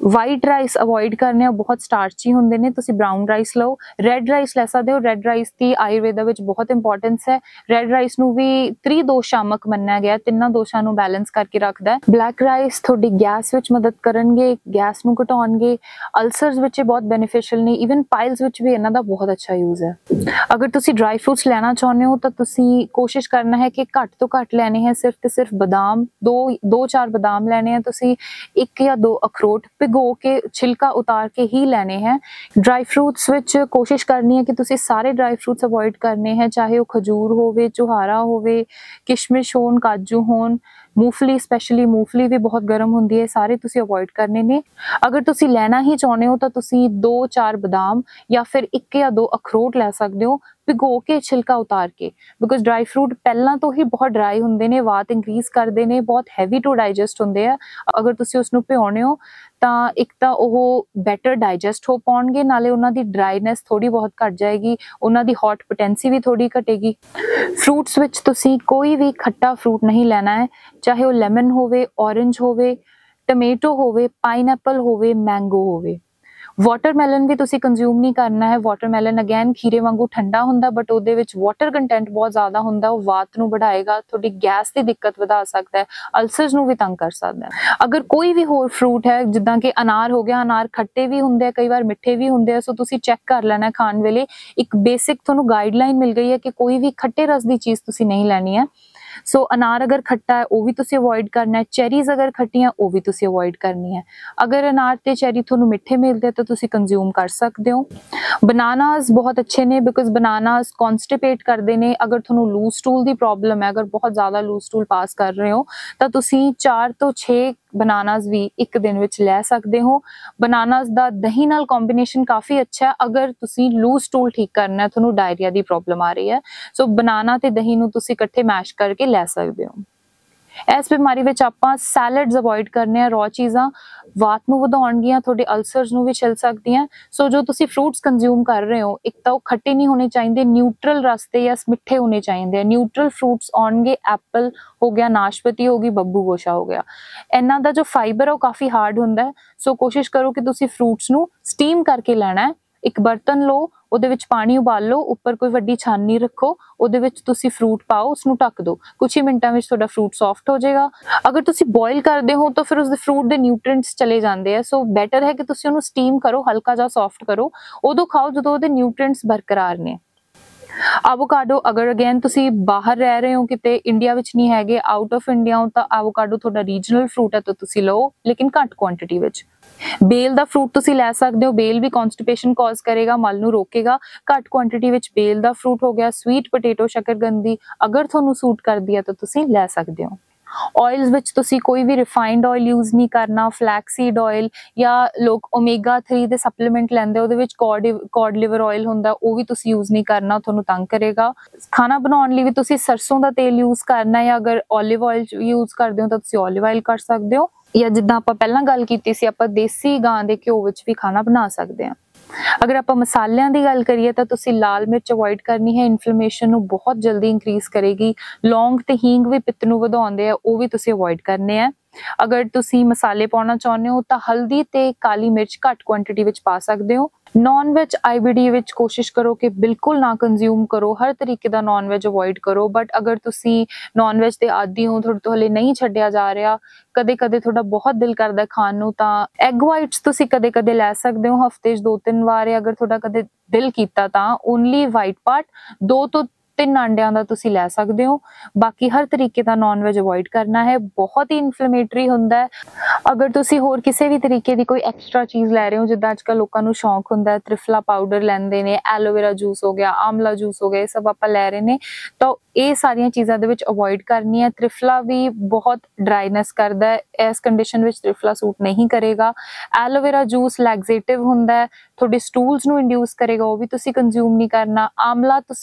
ਵਾਈਟ ਰਾਈਸ ਅਵੋਇਡ ਕਰਨੇ, ਬਹੁਤ ਸਟਾਰਚੀ ਹੁੰਦੇ ਨੇ, ਤੁਸੀਂ ਬਰਾਊਨ ਰਾਈਸ ਲਓ। ਰੈੱਡ ਰਾਈਸ ਲੈ ਸਕਦੇ ਹੋ, ਰੈੱਡ ਰਾਈਸ ਦੀ ਆਯੁਰਵੇਦਾ ਵਿੱਚ ਬਹੁਤ ਇੰਪੋਰਟੈਂਸ ਹੈ। ਰੈੱਡ ਰਾਈਸ ਨੂੰ ਵੀ ਤ੍ਰਿਦੋਸ਼ਾਮਕ ਮੰਨਿਆ ਗਿਆ, ਤਿੰਨਾਂ ਦੋਸ਼ਾਂ ਨੂੰ ਬੈਲੈਂਸ ਕਰਕੇ ਰੱਖਦਾ ਹੈ। ਬਲੈਕ ਰਾਈਸ ਤੁਹਾਡੀ ਗੈਸ ਵਿੱਚ ਮਦਦ ਕਰਨਗੇ, ਗੈਸ ਨੂੰ ਘਟਾਉਣਗੇ, ਅਲਸਰਸ ਵਿੱਚ ਬਹੁਤ ਬੈਨੀਫੀਸ਼ੀਅਲ ਨੇ, ਈਵਨ ਪਾਈਲਸ ਵਿੱਚ ਵੀ ਇਹਨਾਂ ਦਾ ਬਹੁਤ ਅੱਛਾ ਯੂਜ਼ ਹੈ। ਅਗਰ ਤੁਸੀਂ ਡਰਾਈ ਫਰੂਟਸ ਲੈਣਾ ਚਾਹੁੰਦੇ ਹੋ ਤਾਂ ਤੁਸੀਂ ਕੋਸ਼ਿਸ਼ ਕਰਨਾ ਹੈ ਕਿ ਘੱਟ ਤੋਂ ਘੱਟ ਲੈਣੇ ਹੈ, ਸਿਰਫ ਤੇ ਸਿਰਫ ਬਦਾਮ, ਦੋ ਚਾਰ ਬਦਾਮ ਲੈਣੇ ਆ ਤੁਸੀਂ, 1 ਜਾਂ 2 ਅਖਰੋਟ ਭਿਗੋ ਕੇ ਛਿਲਕਾ ਉਤਾਰ ਕੇ ਹੀ ਲੈਣੇ ਹੈ। ਡਰਾਈ ਫਰੂਟਸ ਵਿੱਚ ਕੋਸ਼ਿਸ਼ ਕਰਨੀ ਹੈ ਕਿ ਤੁਸੀਂ ਸਾਰੇ ਡਰਾਈ ਫਰੂਟਸ ਅਵੋਇਡ ਕਰਨੇ ਹੈ, ਚਾਹੇ ਉਹ ਖਜੂਰ ਹੋਵੇ, ਚੁਹਾਰਾ ਹੋਵੇ, ਕਿਸ਼ਮਿਸ਼ ਹੋਣ, ਕਾਜੂ ਹੋਣ, ਮੂੰਗਫਲੀ, ਸਪੈਸ਼ਲੀ ਮੂੰਗਫਲੀ ਵੀ ਬਹੁਤ ਗਰਮ ਹੁੰਦੀ ਹੈ, ਸਾਰੇ ਤੁਸੀਂ ਅਵੋਇਡ ਕਰਨੇ ਨੇ। ਅਗਰ ਤੁਸੀਂ ਲੈਣਾ ਹੀ ਚਾਹੁੰਦੇ ਹੋ ਤਾਂ ਤੁਸੀਂ 2-4 ਬਦਾਮ ਜਾਂ ਫਿਰ 1 ਜਾਂ 2 ਅਖਰੋਟ ਲੈ ਸਕਦੇ ਹੋ ਭਿਗੋ ਕੇ ਛਿਲਕਾ ਉਤਾਰ ਕੇ, ਬਿਕੋਜ਼ ਡਰਾਈ ਫਰੂਟ ਪਹਿਲਾਂ ਤੋਂ ਹੀ ਬਹੁਤ ਡਰਾਈ ਹੁੰਦੇ ਨੇ, ਵਾਤ ਇੰਕਰੀਜ਼ ਕਰਦੇ ਨੇ, ਬਹੁਤ ਹੈਵੀ ਟੂ ਡਾਈਜੈਸਟ ਹੁੰਦੇ ਆ। ਅਗਰ ਤੁਸੀਂ ਉਸ ਨੂੰ ਭਿਉਣੇ ਹੋ ਤਾਂ ਇੱਕ ਤਾਂ ਉਹ ਬੈਟਰ ਡਾਈਜੈਸਟ ਹੋ ਪਾਉਣਗੇ, ਨਾਲੇ ਉਹਨਾਂ ਦੀ ਡਰਾਈਨੈਸ ਥੋੜੀ ਬਹੁਤ ਘਟ ਜਾਏਗੀ, ਉਹਨਾਂ ਦੀ ਹੌਟ ਪੋਟੈਂਸੀ ਵੀ ਥੋੜੀ ਘਟੇਗੀ। ਫਰੂਟਸ ਵਿੱਚ ਤੁਸੀਂ ਕੋਈ ਵੀ ਖੱਟਾ ਫਰੂਟ ਨਹੀਂ ਲੈਣਾ ਹੈ, ਚਾਹੇ ਉਹ ਲੈਮਨ ਹੋਵੇ, ਔਰੇਂਜ ਹੋਵੇ, ਟਮੇਟੋ ਹੋਵੇ, ਪਾਈਨਐਪਲ ਹੋਵੇ, ਮੈਂਗੋ ਹੋਵੇ। ਵਾਟਰਮੈਲਨ ਵੀ ਤੁਸੀਂ ਕੰਜ਼ਿਊਮ ਨਹੀਂ ਕਰਨਾ ਹੈ। ਵਾਟਰਮੈਲਨ ਅਗੇਨ ਖੀਰੇ ਵਾਂਗੂ ਠੰਡਾ ਹੁੰਦਾ ਬਟ ਉਹਦੇ ਵਿੱਚ ਵਾਟਰ ਕੰਟੈਂਟ ਬਹੁਤ ਜ਼ਿਆਦਾ ਹੁੰਦਾ, ਉਹ ਵਾਤ ਨੂੰ ਵਧਾਏਗਾ, ਤੁਹਾਡੀ ਗੈਸ ਦੀ ਦਿੱਕਤ ਵਧਾ ਸਕਦਾ ਹੈ, ਅਲਸਰਸ ਨੂੰ ਵੀ ਤੰਗ ਕਰ ਸਕਦਾ ਹੈ। ਅਗਰ ਕੋਈ ਵੀ ਹੋਰ ਫਰੂਟ ਹੈ, ਜਿੱਦਾਂ ਕਿ ਅਨਾਰ ਹੋ ਗਿਆ, ਅਨਾਰ ਖੱਟੇ ਵੀ ਹੁੰਦੇ ਆ, ਕਈ ਵਾਰ ਮਿੱਠੇ ਵੀ ਹੁੰਦੇ ਆ, ਸੋ ਤੁਸੀਂ ਚੈੱਕ ਕਰ ਲੈਣਾ ਖਾਣ ਵੇਲੇ। ਇੱਕ ਬੇਸਿਕ ਤੁਹਾਨੂੰ ਗਾਈਡਲਾਈਨ ਮਿਲ ਗਈ ਹੈ ਕਿ ਕੋਈ ਵੀ ਖੱਟੇ ਰਸ ਦੀ ਚੀਜ਼ ਤੁਸੀਂ ਨਹੀਂ ਲੈਣੀ ਹੈ। ਸੋ ਅਨਾਰ ਅਗਰ ਖੱਟਾ ਹੈ ਉਹ ਵੀ ਤੁਸੀਂ ਅਵੋਇਡ ਕਰਨਾ ਹੈ, ਚੈਰੀਜ਼ ਅਗਰ ਖੱਟੀਆਂ ਉਹ ਵੀ ਤੁਸੀਂ ਅਵੋਇਡ ਕਰਨੀ ਹੈ। ਅਗਰ ਅਨਾਰ ਤੇ ਚੈਰੀ ਤੁਹਾਨੂੰ ਮਿੱਠੇ ਮਿਲਦੇ ਤਾਂ ਤੁਸੀਂ ਕੰਜ਼ਿਊਮ ਕਰ ਸਕਦੇ ਹੋ। ਬਨਾਨਾਸ ਬਹੁਤ ਅੱਛੇ ਨੇ ਬਿਕੋਜ਼ ਬਨਾਨਾਸ ਕਨਸਟੀਪੇਟ ਕਰਦੇ ਨੇ। ਅਗਰ ਤੁਹਾਨੂੰ ਲੂਜ਼ ਸਟੂਲ ਦੀ ਪ੍ਰੋਬਲਮ ਹੈ, ਅਗਰ ਬਹੁਤ ਜ਼ਿਆਦਾ ਲੂਜ਼ ਸਟੂਲ ਪਾਸ ਕਰ ਰਹੇ ਹੋ ਤਾਂ ਤੁਸੀਂ 4 ਤੋਂ 6 ਬਨਾਨਾਸ ਵੀ ਇੱਕ ਦਿਨ ਵਿੱਚ ਲੈ ਸਕਦੇ ਹੋ। ਬਨਾਨਾਸ ਦਾ ਦਹੀਂ ਨਾਲ ਕੰਬੀਨੇਸ਼ਨ ਕਾਫੀ ਅੱਛਾ ਹੈ ਅਗਰ ਤੁਸੀਂ ਲੂਜ਼ ਸਟੂਲ ਠੀਕ ਕਰਨਾ ਹੈ, ਤੁਹਾਨੂੰ ਡਾਇਰੀਆ ਦੀ ਪ੍ਰੋਬਲਮ ਆ ਰਹੀ ਹੈ, ਸੋ ਬਨਾਨਾ ਤੇ ਦਹੀਂ ਨੂੰ ਤੁਸੀਂ ਇਕੱਠੇ ਮੈਸ਼ ਕਰਕੇ ਲੈ ਸਕਦੇ ਹੋ। ਇਸ ਬਿਮਾਰੀ ਵਿੱਚ ਆਪਾਂ ਸੈਲਡਸ ਅਵੋਇਡ ਕਰਨੇ ਆ, ਰॉ ਚੀਜ਼ਾਂ ਵਾਤ ਨੂੰ ਵਧਾਉਣਗੀਆਂ, ਤੁਹਾਡੇ ਅਲਸਰਸ ਨੂੰ ਵੀ ਛਿਲ ਸਕਦੀਆਂ। ਸੋ ਜੋ ਤੁਸੀਂ ਫਰੂਟਸ ਕੰਜ਼ਿਊਮ ਕਰ ਰਹੇ ਹੋ, ਇੱਕ ਤਾਂ ਉਹ ਖੱਟੇ ਨਹੀਂ ਹੋਣੇ ਚਾਹੀਦੇ, ਨਿਊਟਰਲ ਰਸਤੇ ਜਾਂ ਮਿੱਠੇ ਹੋਣੇ ਚਾਹੀਦੇ ਆ। ਨਿਊਟਰਲ ਫਰੂਟਸ ਆਉਣਗੇ, ਐਪਲ ਹੋ ਗਿਆ, ਨਾਸ਼ਪਤੀ ਹੋ ਗਈ, ਬੱਬੂ ਗੋਸ਼ਾ ਹੋ ਗਿਆ। ਇਹਨਾਂ ਦਾ ਜੋ ਫਾਈਬਰ ਹੈ ਉਹ ਕਾਫੀ ਹਾਰਡ ਹੁੰਦਾ ਹੈ, ਸੋ ਕੋਸ਼ਿਸ਼ ਕਰੋ ਕਿ ਤੁਸੀਂ ਫਰੂਟਸ ਨੂੰ ਸਟੀਮ ਕਰਕੇ ਲੈਣਾ ਹੈ। ਇੱਕ ਬਰਤਨ ਲਓ, ਉਹਦੇ ਵਿੱਚ ਪਾਣੀ ਉਬਾਲ ਲਓ, ਉੱਪਰ ਕੋਈ ਵੱਡੀ ਛਾਨਣੀ ਰੱਖੋ, ਉਹਦੇ ਵਿੱਚ ਤੁਸੀਂ ਫਰੂਟ ਪਾਓ, ਉਸਨੂੰ ਢੱਕ ਦਿਓ, ਕੁਝ ਹੀ ਮਿੰਟਾਂ ਵਿੱਚ ਤੁਹਾਡਾ ਫਰੂਟ ਸੌਫਟ ਹੋ ਜਾਏਗਾ। ਅਗਰ ਤੁਸੀਂ ਬੋਇਲ ਕਰਦੇ ਹੋ ਤਾਂ ਫਿਰ ਉਸਦੇ ਫਰੂਟ ਦੇ ਨਿਊਟ੍ਰੀਐਂਟਸ ਚਲੇ ਜਾਂਦੇ ਆ, ਸੋ ਬੈਟਰ ਹੈ ਕਿ ਤੁਸੀਂ ਉਹਨੂੰ ਸਟੀਮ ਕਰੋ, ਹਲਕਾ ਜਿਹਾ ਸੌਫਟ ਕਰੋ, ਉਦੋਂ ਖਾਓ ਜਦੋਂ ਉਹਦੇ ਨਿਊਟ੍ਰੀਐਂਟਸ ਬਰਕਰਾਰ ਨੇ। ਐਵੋਕਾਡੋ, ਅਗਰ ਅਗੇਨ ਤੁਸੀਂ ਬਾਹਰ ਰਹਿ ਰਹੇ ਹੋ, ਕਿਤੇ ਇੰਡੀਆ ਵਿੱਚ ਨਹੀਂ ਹੈਗੇ, ਆਊਟ ਆਫ ਇੰਡੀਆ ਹੋ, ਤਾਂ ਐਵੋਕਾਡੋ ਤੁਹਾਡਾ ਰੀਜਨਲ ਫਰੂਟ ਹੈ ਤਾਂ ਤੁਸੀਂ ਲਓ, ਲੇਕਿਨ ਘੱਟ ਕੁਆਂਟੀਟੀ ਵਿੱਚ। ਬੇਲ ਦਾ ਫਰੂਟ ਤੁਸੀਂ ਲੈ ਸਕਦੇ ਹੋ, ਬੇਲ ਵੀ ਕਨਸਟੀਪੇਸ਼ਨ ਕਾਜ਼ ਕਰੇਗਾ, ਮਲ ਨੂੰ ਰੋਕੇਗਾ। ਘੱਟ ਕੁਆਂਟੀਟੀ ਵਿੱਚ ਬੇਲ ਦਾ ਫਰੂਟ ਹੋ ਗਿਆ। ਸਵੀਟ ਪੋਟੇਟੋ, ਸ਼ਕਰਕੰਦੀ, ਅਗਰ ਤੁਹਾਨੂੰ ਸੂਟ ਕਰਦੀ ਹੈ ਤਾਂ ਤੁਸੀਂ ਲੈ ਸਕਦੇ ਹੋ। ਆਇਲਸ ਵਿੱਚ ਤੁਸੀਂ ਕੋਈ ਵੀ ਰਿਫਾਈਨਡ ਆਇਲ ਯੂਜ਼ ਨਹੀਂ ਕਰਨਾ, ਫਲੈਕਸੀਡ ਆਇਲ ਜਾਂ ਲੋਕ ਓਮੇਗਾ 3 ਦੇ ਸਪਲੀਮੈਂਟ ਲੈਂਦੇ ਉਹਦੇ ਵਿੱਚ ਕੌਡ ਲਿਵਰ ਆਇਲ ਹੁੰਦਾ, ਉਹ ਵੀ ਤੁਸੀਂ ਯੂਜ਼ ਨਹੀਂ ਕਰਨਾ, ਤੁਹਾਨੂੰ ਤੰਗ ਕਰੇਗਾ। ਖਾਣਾ ਬਣਾਉਣ ਲਈ ਵੀ ਤੁਸੀਂ ਸਰਸੋਂ ਦਾ ਤੇਲ ਯੂਜ਼ ਕਰਨਾ ਹੈ, ਜਾਂ ਅਗਰ olive oil ਯੂਜ਼ ਕਰਦੇ ਹੋ ਤਾਂ ਤੁਸੀਂ olive oil ਕਰ ਸਕਦੇ ਹੋ, ਜਾਂ ਜਿੱਦਾਂ ਆਪਾਂ ਪਹਿਲਾਂ ਗੱਲ ਕੀਤੀ ਸੀ ਆਪਾਂ ਦੇਸੀ ਗਾਂ ਦੇ ਘਿਓ ਵਿੱਚ ਵੀ ਖਾਣਾ ਬਣਾ ਸਕਦੇ ਹਾਂ। ਅਗਰ ਆਪਾਂ ਮਸਾਲਿਆਂ ਦੀ ਗੱਲ ਕਰੀਏ ਤਾਂ ਤੁਸੀਂ ਲਾਲ ਮਿਰਚ ਅਵੋਇਡ ਕਰਨੀ ਹੈ, ਇਨਫਲੇਮੇਸ਼ਨ ਨੂੰ ਬਹੁਤ ਜਲਦੀ ਇਨਕਰੀਜ਼ ਕਰੇਗੀ। ਲੌਂਗ ਤੇ ਹੀਂਗ ਵੀ ਪਿੱਤ ਨੂੰ ਵਧਾਉਂਦੇ ਆ, ਉਹ ਵੀ ਤੁਸੀਂ ਅਵੋਇਡ ਕਰਨੇ ਆ। ਅਗਰ ਤੁਸੀਂ ਮਸਾਲੇ ਪਾਉਣਾ ਚਾਹੁੰਦੇ ਹੋ ਤਾਂ ਹਲਦੀ ਤੇ ਕਾਲੀ ਮਿਰਚ ਘੱਟ ਕੁਆਂਟੀਟੀ ਵਿੱਚ ਪਾ ਸਕਦੇ ਹੋ। ਨੌਨ ਵੈਜ IBD ਵਿੱਚ ਕੋਸ਼ਿਸ਼ ਕਰੋ ਕਿ ਬਿਲਕੁਲ ਨਾ ਕੰਜ਼ਿਊਮ ਕਰੋ, ਹਰ ਤਰੀਕੇ ਦਾ ਨੌਨ ਵੈਜ ਅਵੋਇਡ ਕਰੋ। ਬਟ ਅਗਰ ਤੁਸੀਂ ਨੌਨ ਵੈਜ ਦੇ ਆਦੀ ਹੋ, ਤੁਹਾਡੇ ਤੋਂ ਹਲੇ ਨਹੀਂ ਛੱਡਿਆ ਜਾ ਰਿਹਾ, ਕਦੇ ਕਦੇ ਤੁਹਾਡਾ ਬਹੁਤ ਦਿਲ ਕਰਦਾ ਖਾਣ ਨੂੰ, ਤਾਂ ਐਗ ਵਾਈਟਸ ਤੁਸੀਂ ਕਦੇ ਕਦੇ ਲੈ ਸਕਦੇ ਹੋ, ਹਫਤੇ 'ਚ 2-3 ਵਾਰ। ਅਗਰ ਤੁਹਾਡਾ ਕਦੇ ਦਿਲ ਕੀਤਾ ਤਾਂ ਓਨਲੀ ਵਾਈਟ ਪਾਰਟ 2 ਤੋਂ 3 ਅੰਡਿਆਂ ਦਾ ਤੁਸੀਂ ਲੈ ਸਕਦੇ ਹੋ। ਬਾਕੀ ਹਰ ਤਰੀਕੇ ਦਾ ਨੌਨ ਵੈਜ ਅਵੋਇਡ ਕਰਨਾ ਹੈ, ਬਹੁਤ ਹੀ ਇਨਫਲੇਮੇਟਰੀ ਹੁੰਦਾ ਹੈ। ਅਗਰ ਤੁਸੀਂ ਹੋਰ ਕਿਸੇ ਵੀ ਤਰੀਕੇ ਦੀ ਕੋਈ ਐਕਸਟਰਾ ਚੀਜ਼ ਲੈ ਰਹੇ ਹੋ, ਜਿੱਦਾਂ ਅੱਜ ਕੱਲ੍ਹ ਲੋਕਾਂ ਨੂੰ ਸ਼ੌਂਕ ਹੁੰਦਾ ਹੈ, ਤ੍ਰਿਫਲਾ ਪਾਊਡਰ ਲੈਂਦੇ ਨੇ, ਐਲੋਵੇਰਾ ਜੂਸ ਹੋ ਗਿਆ, ਆਮਲਾ ਜੂਸ ਹੋ ਗਿਆ, ਇਹ ਸਭ ਆਪਾਂ ਲੈ ਰਹੇ ਨੇ, ਤਾਂ ਇਹ ਸਾਰੀਆਂ ਚੀਜ਼ਾਂ ਦੇ ਵਿੱਚ ਅਵੋਇਡ ਕਰਨੀ ਹੈ। ਤ੍ਰਿਫਲਾ ਵੀ ਬਹੁਤ ਡਰਾਈਨੈਸ ਕਰਦਾ ਹੈ, ਇਸ ਕੰਡੀਸ਼ਨ ਵਿੱਚ ਤ੍ਰਿਫਲਾ ਸੂਟ ਨਹੀਂ ਕਰੇਗਾ। ਐਲੋਵੇਰਾ ਜੂਸ ਲੈਗਜ਼ੇਟਿਵ ਹੁੰਦਾ ਹੈ, ਤੁਹਾਡੇ ਸਟੂਲਸ ਨੂੰ ਇੰਡਿਊਸ ਕਰੇਗਾ, ਉਹ ਵੀ ਤੁਸੀਂ ਕੰਜ਼ਿਊਮ ਨਹੀਂ ਕਰਨਾ।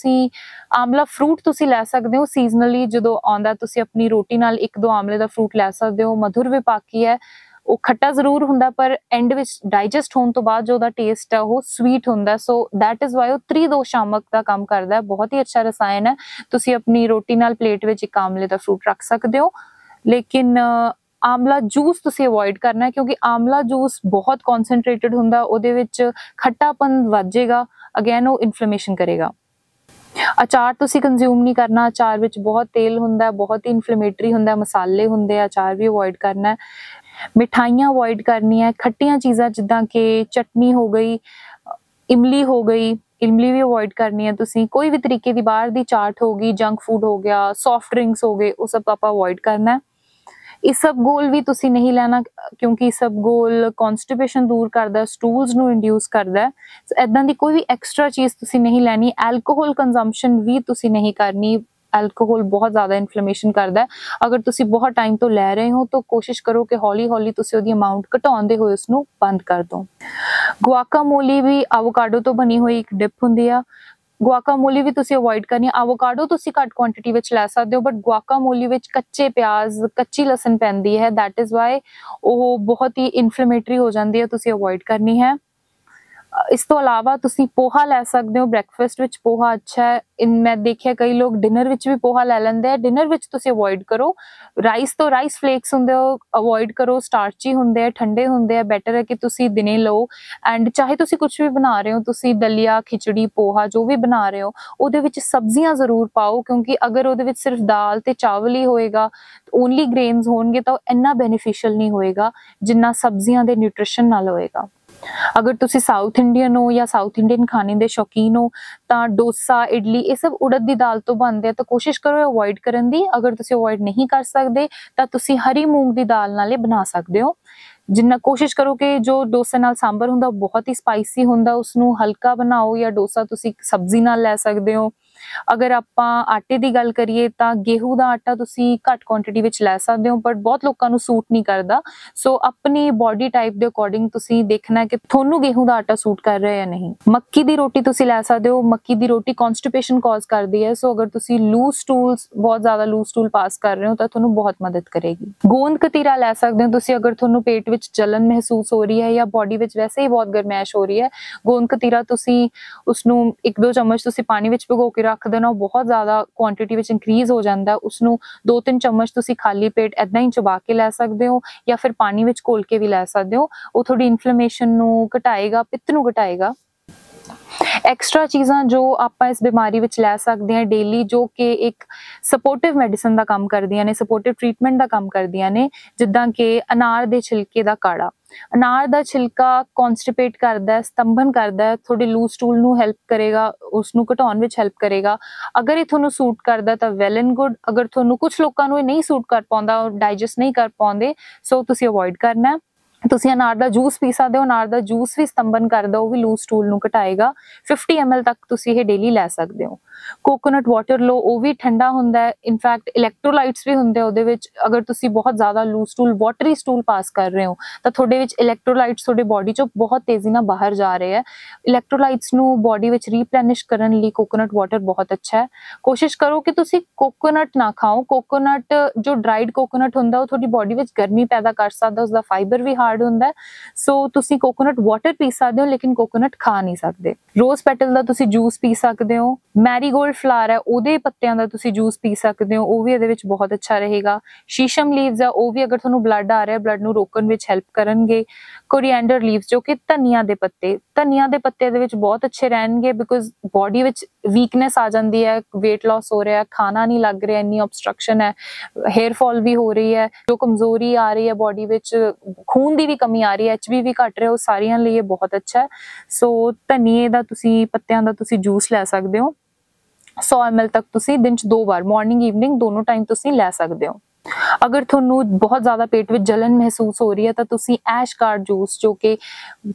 ਆਮਲਾ ਫਰੂਟ ਤੁਸੀਂ ਲੈ ਸਕਦੇ ਹੋ ਸੀਜ਼ਨਲੀ, ਜਦੋਂ ਆਉਂਦਾ ਤੁਸੀਂ ਆਪਣੀ ਰੋਟੀ ਨਾਲ 1-2 ਆਮਲੇ ਦਾ ਫਰੂਟ ਲੈ ਸਕਦੇ ਹੋ। ਮਧੁਰ ਵਿਪਾਕੀ ਹੈ, ਉਹ ਖੱਟਾ ਜ਼ਰੂਰ ਹੁੰਦਾ ਪਰ ਐਂਡ ਵਿੱਚ ਡਾਈਜੈਸਟ ਹੋਣ ਤੋਂ ਬਾਅਦ ਜੋ ਉਹਦਾ ਟੇਸਟ ਹੈ ਉਹ ਸਵੀਟ ਹੁੰਦਾ, ਸੋ ਦੈਟ ਇਜ਼ ਵਾਈ ਉਹ ਤ੍ਰਿਦੋਸ਼ਾਮਕ ਦਾ ਕੰਮ ਕਰਦਾ ਹੈ। ਬਹੁਤ ਹੀ ਅੱਛਾ ਰਸਾਇਣ ਹੈ, ਤੁਸੀਂ ਆਪਣੀ ਰੋਟੀ ਨਾਲ ਪਲੇਟ ਵਿੱਚ 1 ਆਮਲੇ ਦਾ ਫਰੂਟ ਰੱਖ ਸਕਦੇ ਹੋ। ਲੇਕਿਨ ਆਮਲਾ ਜੂਸ ਤੁਸੀਂ ਅਵੋਇਡ ਕਰਨਾ ਹੈ, ਕਿਉਂਕਿ ਆਮਲਾ ਜੂਸ ਬਹੁਤ ਕਨਸੈਂਟਰੇਟਡ ਹੁੰਦਾ, ਉਹਦੇ ਵਿੱਚ ਖੱਟਾਪਨ ਵੱਧ ਜਾਏਗਾ, ਅਗੇਨ ਉਹ ਇਨਫਲੇਮੇਸ਼ਨ ਕਰੇਗਾ। ਅਚਾਰ ਤੁਸੀਂ ਕੰਜ਼ਿਊਮ ਨਹੀਂ ਕਰਨਾ, ਅਚਾਰ ਵਿੱਚ ਬਹੁਤ ਤੇਲ ਹੁੰਦਾ, ਬਹੁਤ ਹੀ ਇਨਫਲੇਮੇਟਰੀ ਹੁੰਦਾ, ਮਸਾਲੇ ਹੁੰਦੇ ਆ, ਅਚਾਰ ਵੀ ਅਵੋਇਡ ਕਰਨਾ ਹੈ। ਮਿਠਾਈਆਂ ਅਵੋਇਡ ਕਰਨੀਆਂ, ਖੱਟੀਆਂ ਚੀਜ਼ਾਂ ਜਿੱਦਾਂ ਕਿ ਚਟਨੀ ਹੋ ਗਈ, ਇਮਲੀ ਹੋ ਗਈ, ਇਮਲੀ ਵੀ ਅਵੋਇਡ ਕਰਨੀ ਹੈ ਤੁਸੀਂ। ਕੋਈ ਵੀ ਤਰੀਕੇ ਦੀ ਬਾਹਰ ਦੀ ਚਾਟ ਹੋ ਗਈ, ਜੰਕ ਫੂਡ ਹੋ ਗਿਆ, ਸੌਫਟ ਡਰਿੰਕਸ ਹੋ ਗਏ, ਉਹ ਸਭ ਆਪਾਂ ਅਵੋਇਡ ਕਰਨਾ ਹੈ। ਇਸਬਗੋਲ ਵੀ ਤੁਸੀਂ ਨਹੀਂ ਲੈਣਾ, ਕਿਉਂਕਿ ਇਸਬਗੋਲ ਕਨਸਟੀਪੇਸ਼ਨ ਦੂਰ ਕਰਦਾ, ਸਟੂਲਸ ਨੂੰ ਇੰਡਿਊਸ ਕਰਦਾ। ਇਦਾਂ ਦੀ ਕੋਈ ਵੀ ਐਕਸਟਰਾ ਚੀਜ਼ ਤੁਸੀਂ ਨਹੀਂ ਲੈਣੀ। ਐਲਕੋਹਲ ਕੰਜ਼ੰਪਸ਼ਨ ਵੀ ਤੁਸੀਂ ਨਹੀਂ ਕਰਨੀ, ਐਲਕੋਹਲ ਬਹੁਤ ਜ਼ਿਆਦਾ ਇਨਫਲੇਮੇਸ਼ਨ ਕਰਦਾ। ਅਗਰ ਤੁਸੀਂ ਬਹੁਤ ਟਾਈਮ ਤੋਂ ਲੈ ਰਹੇ ਹੋ ਤਾਂ ਕੋਸ਼ਿਸ਼ ਕਰੋ ਕਿ ਹੌਲੀ ਹੌਲੀ ਤੁਸੀਂ ਉਹਦੀ ਅਮਾਉਂਟ ਘਟਾਉਂਦੇ ਹੋਏ ਉਸਨੂੰ ਬੰਦ ਕਰ ਦਿਓ। ਗੁਆਕਾਮੋਲੀ ਵੀ ਆਵੋਕਾਡੋ ਤੋਂ ਬਣੀ ਹੋਈ ਇੱਕ ਡਿਪ ਹੁੰਦੀ ਆ, ਗੁਆਕਾਮੋਲੀ ਵੀ ਤੁਸੀਂ ਅਵੋਇਡ ਕਰਨੀ ਹੈ। ਆਵੋਕਾਡੋ ਤੁਸੀਂ ਘੱਟ ਕੁਆਂਟੀਟੀ ਵਿੱਚ ਲੈ ਸਕਦੇ ਹੋ, ਬਟ ਗੁਆਕਾਮੋਲੀ ਵਿੱਚ ਕੱਚੇ ਪਿਆਜ਼, ਕੱਚੀ ਲਸਣ ਪੈਂਦੀ ਹੈ, ਦੈਟ ਇਜ਼ ਵਾਈ ਉਹ ਬਹੁਤ ਹੀ ਇਨਫਲੇਮੇਟਰੀ ਹੋ ਜਾਂਦੀ ਹੈ, ਤੁਸੀਂ ਅਵੋਇਡ ਕਰਨੀ ਹੈ। ਇਸ ਤੋਂ ਇਲਾਵਾ ਤੁਸੀਂ ਪੋਹਾ ਲੈ ਸਕਦੇ ਹੋ, ਬ੍ਰੈਕਫਾਸਟ ਵਿੱਚ ਪੋਹਾ ਅੱਛਾ ਹੈ। ਮੈਂ ਦੇਖਿਆ ਕਈ ਲੋਕ ਡਿਨਰ ਵਿੱਚ ਵੀ ਪੋਹਾ ਲੈ ਲੈਂਦੇ ਆ, ਡਿਨਰ ਵਿੱਚ ਤੁਸੀਂ ਅਵੋਇਡ ਕਰੋ। ਰਾਈਸ ਫਲੇਕਸ ਹੁੰਦੇ ਉਹ ਅਵੋਇਡ ਕਰੋ, ਸਟਾਰਚੀ ਹੁੰਦੇ ਆ, ਠੰਡੇ ਹੁੰਦੇ ਆ, ਬੈਟਰ ਹੈ ਕਿ ਤੁਸੀਂ ਦਿਨੇ ਲਓ। ਐਂਡ ਚਾਹੇ ਤੁਸੀਂ ਕੁਝ ਵੀ ਬਣਾ ਰਹੇ ਹੋ, ਤੁਸੀਂ ਦਲੀਆ, ਖਿਚੜੀ, ਪੋਹਾ ਜੋ ਵੀ ਬਣਾ ਰਹੇ ਹੋ, ਉਹਦੇ ਵਿੱਚ ਸਬਜ਼ੀਆਂ ਜ਼ਰੂਰ ਪਾਓ, ਕਿਉਂਕਿ ਅਗਰ ਉਹਦੇ ਵਿੱਚ ਸਿਰਫ ਦਾਲ ਤੇ ਚਾਵਲ ਹੀ ਹੋਏਗਾ, ਓਨਲੀ ਗ੍ਰੇਨਸ ਹੋਣਗੇ, ਤਾਂ ਉਹ ਇੰਨਾ ਬੈਨੀਫੀਸ਼ੀਅਲ ਨਹੀਂ ਹੋਏਗਾ ਜਿੰਨਾ ਸਬਜ਼ੀਆਂ ਦੇ ਨਿਊਟ੍ਰੀਸ਼ਨ ਨਾਲ ਹੋਏਗਾ। ਅਗਰ ਤੁਸੀਂ ਸਾਊਥ ਇੰਡੀਅਨ ਹੋ ਜਾਂ ਸਾਊਥ ਇੰਡੀਅਨ ਖਾਣੇ ਦੇ ਸ਼ੌਕੀਨ ਹੋ, ਤਾਂ ਡੋਸਾ, ਇਡਲੀ ਇਹ ਸਭ ਉੜਦ ਦੀ ਦਾਲ ਤੋਂ ਬਣਦੇ ਆ, ਤਾਂ ਕੋਸ਼ਿਸ਼ ਕਰੋ ਅਵੋਇਡ ਕਰਨ ਦੀ। ਅਗਰ ਤੁਸੀਂ ਅਵੋਇਡ ਨਹੀਂ ਕਰ ਸਕਦੇ ਤਾਂ ਤੁਸੀਂ ਹਰੀ ਮੂੰਗ ਦੀ ਦਾਲ ਨਾਲ ਇਹ ਬਣਾ ਸਕਦੇ ਹੋ। ਜਿੰਨਾ ਕੋਸ਼ਿਸ਼ ਕਰੋ ਕਿ ਜੋ ਡੋਸੇ ਨਾਲ ਸਾਂਬਰ ਹੁੰਦਾ ਉਹ ਬਹੁਤ ਹੀ ਸਪਾਈਸੀ ਹੁੰਦਾ, ਉਸਨੂੰ ਹਲਕਾ ਬਣਾਓ, ਜਾਂ ਡੋਸਾ ਤੁਸੀਂ ਸਬਜ਼ੀ ਨਾਲ ਲੈ ਸਕਦੇ ਹੋ। ਅਗਰ ਆਪਾਂ ਆਟੇ ਦੀ ਗੱਲ ਕਰੀਏ ਤਾਂ ਗੇਹੂੰ ਦਾ ਆਟਾ ਤੁਸੀਂ ਘੱਟ ਕੁਆਂਟੀਟੀ ਵਿੱਚ ਲੈ ਸਕਦੇ ਹੋ, ਬਟ ਬਹੁਤ ਲੋਕਾਂ ਨੂੰ ਸੂਟ ਨਹੀਂ ਕਰਦਾ, ਸੋ ਆਪਣੀ ਬੋਡੀ ਟਾਈਪ ਦੇ ਅਕੋਰਡਿੰਗ ਤੁਸੀਂ ਦੇਖਣਾ ਕਿ ਤੁਹਾਨੂੰ ਗੇਹੂੰ ਦਾ ਆਟਾ ਸੂਟ ਕਰ ਰਿਹਾ ਜਾਂ ਨਹੀਂ। ਮੱਕੀ ਦੀ ਰੋਟੀ ਤੁਸੀਂ ਲੈ ਸਕਦੇ ਹੋ, ਮੱਕੀ ਦੀ ਰੋਟੀ ਕਨਸਟੀਪੇਸ਼ਨ ਕਾਜ਼ ਕਰਦੀ ਹੈ, ਸੋ ਅਗਰ ਤੁਸੀਂ ਲੂਜ਼ ਸਟੂਲਸ, ਬਹੁਤ ਜ਼ਿਆਦਾ ਲੂਜ਼ ਸਟੂਲ ਪਾਸ ਕਰ ਰਹੇ ਹੋ ਤਾਂ ਤੁਹਾਨੂੰ ਬਹੁਤ ਮਦਦ ਕਰੇਗੀ। ਗੋਂਦ ਕਤੀਰਾ ਲੈ ਸਕਦੇ ਹੋ ਤੁਸੀਂ, ਅਗਰ ਤੁਹਾਨੂੰ ਪੇਟ ਵਿੱਚ ਜਲਨ ਮਹਿਸੂਸ ਹੋ ਰਹੀ ਹੈ ਜਾਂ ਬੋਡੀ ਵਿੱਚ ਵੈਸੇ ਹੀ ਬਹੁਤ ਗਰਮੈਸ਼ ਹੋ ਰਹੀ ਹੈ। ਗੋਂਦ ਕਤੀਰਾ ਤੁਸੀਂ ਉਸਨੂੰ 1-2 ਚਮਚ ਤੁਸੀਂ ਪਾਣੀ ਵਿੱਚ ਭਿਗੋ ਕੇ ਰੱਖ ਦੇਣਾ, ਬਹੁਤ ਜ਼ਿਆਦਾ ਕੁਆਂਟੀਟੀ ਵਿੱਚ ਇਨਕਰੀਜ਼ ਹੋ ਜਾਂਦਾ। ਉਸਨੂੰ 2-3 ਚਮਚ ਤੁਸੀਂ ਖਾਲੀ ਪੇਟ ਏਦਾਂ ਹੀ ਚਬਾ ਕੇ ਲੈ ਸਕਦੇ ਹੋ, ਜਾਂ ਫਿਰ ਪਾਣੀ ਵਿੱਚ ਘੋਲ ਕੇ ਵੀ ਲੈ ਸਕਦੇ ਹੋ। ਉਹ ਥੋੜੀ ਇਨਫਲੇਮੇਸ਼ਨ ਨੂੰ ਘਟਾਏਗਾ, ਪਿੱਤ ਨੂੰ ਘਟਾਏਗਾ। ਐਕਸਟਰਾ ਚੀਜ਼ਾਂ ਜੋ ਆਪਾਂ ਇਸ ਬਿਮਾਰੀ ਵਿੱਚ ਲੈ ਸਕਦੇ ਹਾਂ ਡੇਲੀ, ਜੋ ਕਿ ਇੱਕ ਸਪੋਰਟਿਵ ਮੈਡੀਸਨ ਦਾ ਕੰਮ ਕਰਦੀਆਂ ਨੇ, ਸਪੋਰਟਿਵ ਟ੍ਰੀਟਮੈਂਟ ਦਾ ਕੰਮ ਕਰਦੀਆਂ ਨੇ, ਜਿੱਦਾਂ ਕਿ ਅਨਾਰ ਦੇ ਛਿਲਕੇ ਦਾ ਕਾੜਾ। ਅਨਾਰ ਦਾ ਛਿਲਕਾ ਕਨਸਟੀਪੇਟ ਕਰਦਾ ਹੈ, ਸਤੰਭਨ ਕਰਦਾ ਹੈ, ਤੁਹਾਡੇ ਲੂਜ਼ ਸਟੂਲ ਨੂੰ ਹੈਲਪ ਕਰੇਗਾ, ਉਸਨੂੰ ਘਟਾਉਣ ਵਿੱਚ ਹੈਲਪ ਕਰੇਗਾ। ਅਗਰ ਇਹ ਤੁਹਾਨੂੰ ਸੂਟ ਕਰਦਾ ਤਾਂ ਵੈਲ ਐਂਡ ਗੁੱਡ। ਅਗਰ ਤੁਹਾਨੂੰ, ਕੁਝ ਲੋਕਾਂ ਨੂੰ ਇਹ ਨਹੀਂ ਸੂਟ ਕਰ ਪਾਉਂਦਾ, ਡਾਈਜੈਸਟ ਨਹੀਂ ਕਰ ਪਾਉਂਦੇ, ਸੋ ਤੁਸੀਂ ਅਵੋਇਡ ਕਰਨਾ। ਤੁਸੀਂ ਅਨਾਰ ਦਾ ਜੂਸ ਪੀ ਸਕਦੇ ਹੋ। ਅਨਾਰ ਦਾ ਜੂਸ ਵੀ ਸਤੰਬਨ ਕਰਦਾ, ਉਹ ਵੀ ਲੂਜ਼ ਸਟੂਲ ਨੂੰ ਘਟਾਏਗਾ। 50 ml ਤੱਕ ਤੁਸੀਂ ਇਹ ਡੇਲੀ ਲੈ ਸਕਦੇ ਹੋ। ਕੋਕੋਨਟ ਵਾਟਰ ਲਓ, ਉਹ ਵੀ ਠੰਡਾ ਹੁੰਦਾ ਹੈ। ਇਨਫੈਕਟ ਇਲੈਕਟ੍ਰੋਲਾਈਟਸ ਵੀ ਹੁੰਦੇ ਉਹਦੇ ਵਿੱਚ। ਅਗਰ ਤੁਸੀਂ ਬਹੁਤ ਜ਼ਿਆਦਾ ਲੂਜ਼ ਸਟੂਲ, ਵਾਟਰੀ ਸਟੂਲ ਪਾਸ ਕਰ ਰਹੇ ਹੋ ਤਾਂ ਤੁਹਾਡੇ ਵਿੱਚ ਇਲੈਕਟ੍ਰੋਲਾਈਟਸ ਤੁਹਾਡੇ ਬੋਡੀ ਚੋਂ ਬਹੁਤ ਤੇਜ਼ੀ ਨਾਲ ਬਾਹਰ ਜਾ ਰਹੇ ਹੈ। ਇਲੈਕਟ੍ਰੋਲਾਈਟਸ ਨੂੰ ਬੋਡੀ ਵਿੱਚ ਰੀਪਲੈਨਿਸ਼ ਕਰਨ ਲਈ ਕੋਕੋਨਟ ਵਾਟਰ ਬਹੁਤ ਅੱਛਾ ਹੈ। ਕੋਸ਼ਿਸ਼ ਕਰੋ ਕਿ ਤੁਸੀਂ ਕੋਕੋਨਟ ਨਾ ਖਾਓ। ਕੋਕੋਨਟ, ਜੋ ਡਰਾਈਡ ਕੋਕੋਨਟ ਹੁੰਦਾ, ਉਹ ਤੁਹਾਡੀ ਬੋਡੀ ਵਿੱਚ ਗਰਮੀ ਪੈਦਾ ਕਰ ਸਕਦਾ, ਉਸਦਾ ਫਾਈਬਰ ਵੀ ਹਾਰਡ ਹੁੰਦਾ ਹੈ। ਸੋ ਤੁਸੀਂ ਕੋਕੋਨਟ ਵਾਟਰ ਪੀ ਸਕਦੇ ਹੋ, ਲੇਕਿਨ ਕੋਕੋਨਟ ਖਾ ਨਹੀਂ ਸਕਦੇ। ਰੋਜ਼ ਪੈਟਲ ਦਾ ਤੁਸੀਂ ਜੂਸ ਪੀ ਸਕਦੇ ਹੋ। ਮੈਰੀਗੋਲਡ ਫਲਾਵਰ ਹੈ, ਉਹਦੇ ਪੱਤਿਆਂ ਦਾ ਤੁਸੀਂ ਜੂਸ ਪੀ ਸਕਦੇ ਹੋ, ਉਹ ਵੀ ਇਹਦੇ ਵਿੱਚ ਬਹੁਤ ਅੱਛਾ ਰਹੇਗਾ। ਸ਼ੀਸ਼ਮ ਲੀਵਸ ਆ, ਉਹ ਵੀ ਅਗਰ ਤੁਹਾਨੂੰ ਬਲੱਡ ਆ ਰਿਹਾ, ਬਲੱਡ ਨੂੰ ਰੋਕਣ ਵਿੱਚ ਹੈਲਪ ਕਰਨਗੇ। ਕੋਰੀਐਂਡਰ ਲੀਵਸ, ਜੋ ਕਿ ਧਨੀਆ ਦੇ ਪੱਤੇ, ਧਨੀਆ ਦੇ ਪੱਤੇ ਦੇ ਵਿੱਚ ਬਹੁਤ ਅੱਛੇ ਰਹਿਣਗੇ, ਬਿਕੋਜ਼ ਬੋਡੀ ਵਿੱਚ ਵੀਕਨੈਸ ਆ ਜਾਂਦੀ ਹੈ, weight loss ਹੋ ਰਿਹਾ, ਖਾਣਾ ਨਹੀਂ ਲੱਗ ਰਿਹਾ, ਇੰਨੀ obstruction ਹੈ, ਹੇਅਰ ਫਾਲ ਵੀ ਹੋ ਰਹੀ ਹੈ, ਜੋ ਕਮਜ਼ੋਰੀ ਆ ਰਹੀ ਹੈ ਬੋਡੀ ਵਿੱਚ, ਖੂਨ ਦੀ ਵੀ ਕਮੀ ਆ ਰਹੀ ਹੈ, HB ਵੀ ਘਟ ਰਿਹਾ, ਉਹ ਸਾਰਿਆਂ ਲਈ ਇਹ ਬਹੁਤ ਅੱਛਾ ਹੈ। ਸੋ ਧਨੀਏ ਦਾ ਤੁਸੀਂ, ਪੱਤਿਆਂ ਦਾ ਤੁਸੀਂ ਜੂਸ ਲੈ ਸਕਦੇ ਹੋ। 100 ml ਤੱਕ ਤੁਸੀਂ ਦਿਨ 'ਚ 2 ਵਾਰ, ਮਾਰਨਿੰਗ ਈਵਨਿੰਗ ਦੋਨੋਂ ਟਾਈਮ ਤੁਸੀਂ ਲੈ ਸਕਦੇ ਹੋ। ਅਗਰ ਤੁਹਾਨੂੰ ਬਹੁਤ ਜ਼ਿਆਦਾ ਪੇਟ ਵਿੱਚ ਜਲਨ ਮਹਿਸੂਸ ਹੋ ਰਹੀ ਹੈ ਤਾਂ ਤੁਸੀਂ ਐਸ਼ਗਾਰਡ ਜੂਸ, ਜੋ ਕਿ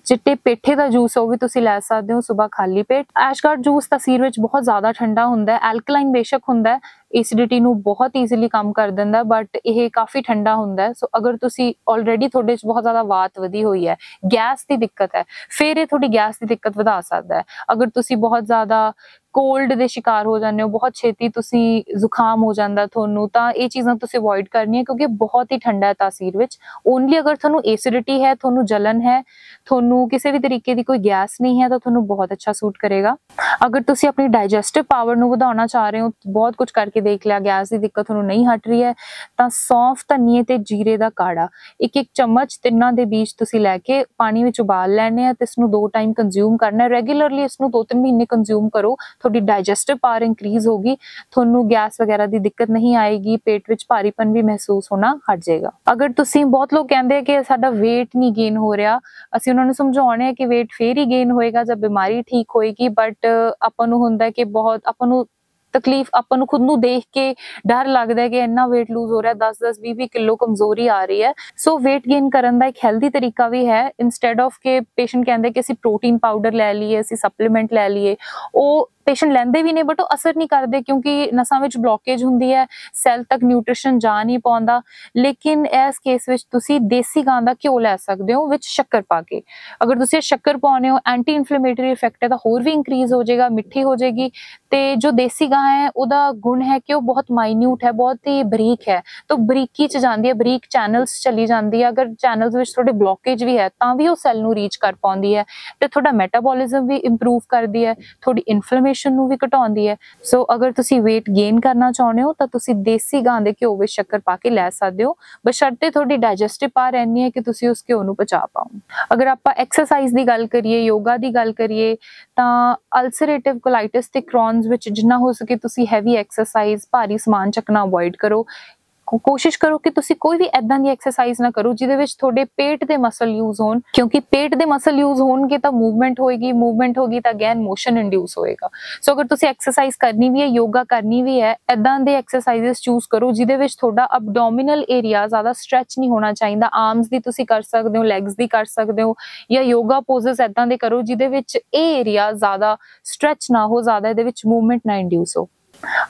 ਚਿੱਟੇ ਪੇਠੇ ਦਾ ਜੂਸ, ਉਹ ਵੀ ਤੁਸੀਂ ਲੈ ਸਕਦੇ ਹੋ ਸੁਬਾਹ ਖਾਲੀ ਪੇਟ। ਐਸ਼ਗਾਰਡ ਜੂਸ ਤਾਸੀਰ ਵਿੱਚ ਬਹੁਤ ਜ਼ਿਆਦਾ ਠੰਡਾ ਹੁੰਦਾ ਹੈ, ਐਲਕਲਾਈਨ ਬੇਸ਼ੱਕ ਹੁੰਦਾ ਹੈ, ਐਸਿਡਿਟੀ ਨੂੰ ਬਹੁਤ ਈਜ਼ੀਲੀ ਕਮ ਕਰ ਦਿੰਦਾ, ਬਟ ਇਹ ਕਾਫੀ ਠੰਡਾ ਹੁੰਦਾ ਹੈ। ਸੋ ਅਗਰ ਤੁਸੀਂ ਆਲਰੇਡੀ ਤੁਹਾਡੇ 'ਚ ਬਹੁਤ ਜ਼ਿਆਦਾ ਵਾਤ ਵਧੀ ਹੋਈ ਹੈ, ਗੈਸ ਦੀ ਦਿੱਕਤ ਹੈ, ਫਿਰ ਇਹ ਤੁਹਾਡੀ ਗੈਸ ਦੀ ਦਿੱਕਤ ਵਧਾ ਸਕਦਾ ਹੈ। ਅਗਰ ਤੁਸੀਂ ਬਹੁਤ ਜ਼ਿਆਦਾ ਕੋਲਡ ਦੇ ਸ਼ਿਕਾਰ ਹੋ ਜਾਂਦੇ ਹੋ, ਬਹੁਤ ਛੇਤੀ ਤੁਸੀਂ ਜ਼ੁਕਾਮ ਹੋ ਜਾਂਦਾ ਤੁਹਾਨੂੰ, ਤਾਂ ਇਹ ਚੀਜ਼ਾਂ ਤੁਸੀਂ ਅਵੋਇਡ ਕਰਨੀਆਂ, ਕਿਉਂਕਿ ਬਹੁਤ ਹੀ ਠੰਡਾ ਹੈ ਤਾਸੀਰ ਵਿੱਚ। ਓਨਲੀ ਅਗਰ ਤੁਹਾਨੂੰ ਐਸਿਡਿਟੀ ਹੈ, ਤੁਹਾਨੂੰ ਜਲਨ ਹੈ, ਤੁਹਾਨੂੰ ਕਿਸੇ ਵੀ ਤਰੀਕੇ ਦੀ ਕੋਈ ਗੈਸ ਨਹੀਂ ਹੈ, ਤਾਂ ਤੁਹਾਨੂੰ ਬਹੁਤ ਅੱਛਾ ਸੂਟ ਕਰੇਗਾ। ਅਗਰ ਤੁਸੀਂ ਆਪਣੀ ਡਾਈਜੈਸਟਿਵ ਪਾਵਰ ਨੂੰ ਵਧਾਉਣਾ ਚਾਹ ਰਹੇ ਹੋ, ਬਹੁਤ ਕੁਝ ਕਰਕੇ ਦੇਖ ਲਿਆ, ਗੈਸ ਦੀ ਦਿੱਕਤ ਤੁਹਾਨੂੰ ਨਹੀਂ ਹਟ ਰਹੀ ਹੈ, ਤਾਂ ਸੌਂਫ, ਧਨੀਏ ਤੇ ਜੀਰੇ ਦਾ ਕਾੜਾ, ਇੱਕ ਚਮਚ ਤਿੰਨਾਂ ਦੇ ਬੀਜ ਤੁਸੀਂ ਲੈ ਕੇ ਪਾਣੀ ਵਿੱਚ ਉਬਾਲ ਲੈਣੇ ਆ ਤੇ ਇਸ ਨੂੰ 2 ਟਾਈਮ ਕੰਜ਼ਿਊਮ ਕਰਨਾ। ਰੈਗੂਲਰਲੀ ਇਸ ਨੂੰ 2-3 ਮਹੀਨੇ ਕੰਜ਼ਿਊਮ ਕਰੋ, ਤੁਹਾਡੀ ਡਾਈਜੈਸਟਿਵ ਪਾਵਰ ਇੰਕਰੀਜ਼ ਹੋਗੀ, ਤੁਹਾਨੂੰ ਗੈਸ ਵਗੈਰਾ ਦੀ ਦਿੱਕਤ ਨਹੀਂ ਆਏਗੀ, ਪੇਟ ਵਿੱਚ ਭਾਰੀਪਨ ਵੀ ਮਹਿਸੂਸ ਹੋਣਾ ਹਟ ਜਾਏਗਾ। ਅਗਰ ਤੁਸੀਂ, ਬਹੁਤ ਲੋਕ ਕਹਿੰਦੇ ਕਿ ਸਾਡਾ weight ਨਹੀਂ ਗੇਨ ਹੋ ਰਿਹਾ, ਅਸੀਂ ਉਹਨਾਂ ਨੂੰ ਸਮਝਾਉਣੇ ਆ ਕਿ weight ਫੇਰ ਹੀ ਗੇਨ ਹੋਏਗਾ ਜਦ ਬਿਮਾਰੀ ਠੀਕ ਹੋਏਗੀ, ਬਟ ਆਪਾਂ ਨੂੰ ਹੁੰਦਾ ਕਿ ਬਹੁਤ, ਆਪਾਂ ਨੂੰ ਤਕਲੀਫ, ਆਪਾਂ ਨੂੰ ਖੁਦ ਨੂੰ ਦੇਖ ਕੇ ਡਰ ਲੱਗਦਾ ਹੈ ਕਿ ਇੰਨਾ weight lose ਹੋ ਰਿਹਾ, 10-10, 20-20 ਕਿਲੋ ਕਮਜ਼ੋਰੀ ਆ ਰਹੀ ਹੈ। ਸੋ weight gain ਕਰਨ ਦਾ ਇੱਕ ਹੈਲਦੀ ਤਰੀਕਾ ਵੀ ਹੈ। ਇੰਸਟੈਡ ਆਫ ਕਿ ਪੇਸ਼ੈਂਟ ਕਹਿੰਦੇ ਕਿ ਅਸੀਂ ਪ੍ਰੋਟੀਨ ਪਾਊਡਰ ਲੈ ਲਈਏ, ਅਸੀਂ ਸਪਲੀਮੈਂਟ ਲੈ ਲਈਏ, ਉਹ ਪੇਸ਼ੈਂਟ ਲੈਂਦੇ ਵੀ ਨੇ ਬਟ ਉਹ ਅਸਰ ਨਹੀਂ ਕਰਦੇ, ਕਿਉਂਕਿ ਨਸਾਂ ਵਿੱਚ ਬਲੌਕੇਜ ਹੁੰਦੀ ਹੈ, ਸੈੱਲ ਤੱਕ ਨਿਊਟ੍ਰੀਸ਼ਨ ਜਾ ਨਹੀਂ ਪਾਉਂਦਾ। ਲੇਕਿਨ ਇਸ ਕੇਸ ਵਿੱਚ ਤੁਸੀਂ ਦੇਸੀ ਗਾਂ ਦਾ ਘਿਓ ਲੈ ਸਕਦੇ ਹੋ ਵਿੱਚ ਸ਼ੱਕਰ ਪਾ ਕੇ। ਅਗਰ ਤੁਸੀਂ ਸ਼ੱਕਰ ਪਾਉਨੇ ਹੋ, ਐਂਟੀ ਇਨਫਲੇਮੇਟਰੀ ਇਫੈਕਟ ਹੈ ਤਾਂ ਹੋਰ ਵੀ ਇੰਕਰੀਜ਼ ਹੋ ਜਾਏਗਾ, ਮਿੱਠੀ ਹੋ ਜਾਏਗੀ। ਤੇ ਜੋ ਦੇਸੀ ਗਾਂ ਹੈ, ਉਹਦਾ ਗੁਣ ਹੈ ਕਿ ਉਹ ਬਹੁਤ ਮਾਈਨਿਊਟ ਹੈ, ਬਹੁਤ ਹੀ ਬਰੀਕ ਹੈ, ਤਾਂ ਬਰੀਕੀ 'ਚ ਜਾਂਦੀ ਹੈ, ਬਰੀਕ ਚੈਨਲਸ ਚਲੀ ਜਾਂਦੀ ਹੈ। ਅਗਰ ਚੈਨਲਸ ਵਿੱਚ ਤੁਹਾਡੇ ਬਲੌਕੇਜ ਵੀ ਹੈ ਤਾਂ ਵੀ ਉਹ ਸੈੱਲ ਨੂੰ ਰੀਚ ਕਰ ਪਾਉਂਦੀ ਹੈ, ਤੇ ਤੁਹਾਡਾ ਮੈਟਾਬੋਲਿਜ਼ਮ ਵੀ ਇੰਪਰੂਵ ਕਰਦੀ ਹੈ, ਤੁਹਾਡੀ ਇਨਫਲੇਮੇਸ਼ਨ ਨੂੰ ਵੀ ਘਟਾਉਂਦੀ ਹੈ। ਸੋ ਅਗਰ ਤੁਸੀਂ weight gain ਕਰਨਾ ਚਾਹੁੰਦੇ ਹੋ ਤਾਂ ਤੁਸੀਂ ਦੇਸੀ ਗਾਂ ਦੇ ਘਿਓ ਵਿੱਚ ਸ਼ੱਕਰ ਪਾ ਕੇ ਲੈ ਸਕਦੇ ਹੋ, ਬਸ਼ਰਤੇ ਤੁਹਾਡੀ ਡਾਈਜੈਸਟਿਵ ਪਾਵਰ ਇੰਨੀ ਹੈ ਕਿ ਤੁਸੀਂ ਉਸ ਘਿਓ ਨੂੰ ਪਚਾ ਪਾਓ। ਅਗਰ ਆਪਾਂ ਐਕਸਰਸਾਈਜ਼ ਦੀ ਗੱਲ ਕਰੀਏ, ਯੋਗਾ ਦੀ ਗੱਲ ਕਰੀਏ, ਤਾਂ ਅਲਸਰੇਟਿਵ ਕੋਲਾਈਟਿਸ ਤੇ ਕ੍ਰੋਨਸ ਵਿੱਚ ਜਿੰਨਾ ਹੋ ਸਕੇ ਤੁਸੀਂ ਹੈਵੀ ਐਕਸਰਸਾਈਜ਼, ਭਾਰੀ ਸਮਾਨ ਚੱਕਣਾ ਅਵੋਇਡ ਕਰੋ। ਕੋਸ਼ਿਸ਼ ਕਰੋ ਕਿ ਤੁਸੀਂ ਕੋਈ ਵੀ ਐਦਾਂ ਦੀ ਐਕਸਰਸਾਈਜ਼ ਨਾ ਕਰੋ ਜਿਹਦੇ ਵਿੱਚ ਤੁਹਾਡੇ ਪੇਟ ਦੇ ਮਸਲ ਯੂਜ਼ ਹੋਣ, ਕਿਉਂਕਿ ਪੇਟ ਦੇ ਮਸਲ ਯੂਜ਼ ਹੋਣਗੇ ਤਾਂ ਮੂਵਮੈਂਟ ਹੋਏਗੀ, ਮੂਵਮੈਂਟ ਹੋਗੀ ਤਾਂ ਅਗੇਨ ਮੋਸ਼ਨ ਇੰਡਿਊਸ ਹੋਏਗਾ। ਸੋ ਅਗਰ ਤੁਸੀਂ ਐਕਸਰਸਾਈਜ਼ ਕਰਨੀ ਵੀ ਹੈ, ਯੋਗਾ ਕਰਨੀ ਵੀ ਹੈ, ਐਦਾਂ ਦੇ ਐਕਸਰਸਾਈਜ਼ਸ ਚੂਜ਼ ਕਰੋ ਜਿਹਦੇ ਵਿੱਚ ਤੁਹਾਡਾ ਅਬਡੋਮੀਨਲ ਏਰੀਆ ਜ਼ਿਆਦਾ ਸਟ੍ਰੈਚ ਨਹੀਂ ਹੋਣਾ ਚਾਹੀਦਾ। ਆਰਮਸ ਦੀ ਤੁਸੀਂ ਕਰ ਸਕਦੇ ਹੋ, ਲੈਗਸ ਦੀ ਕਰ ਸਕਦੇ ਹੋ, ਜਾਂ ਯੋਗਾ ਪੋਜ਼ਸ ਐਦਾਂ ਦੇ ਕਰੋ ਜਿਹਦੇ ਵਿੱਚ ਇਹ ਏਰੀਆ ਜ਼ਿਆਦਾ ਸਟ੍ਰੈਚ ਨਾ ਹੋ, ਜ਼ਿਆਦਾ ਇਹਦੇ ਵਿੱਚ ਮੂਵਮੈਂਟ ਨਾ ਇੰਡਿਊਸ ਹੋ।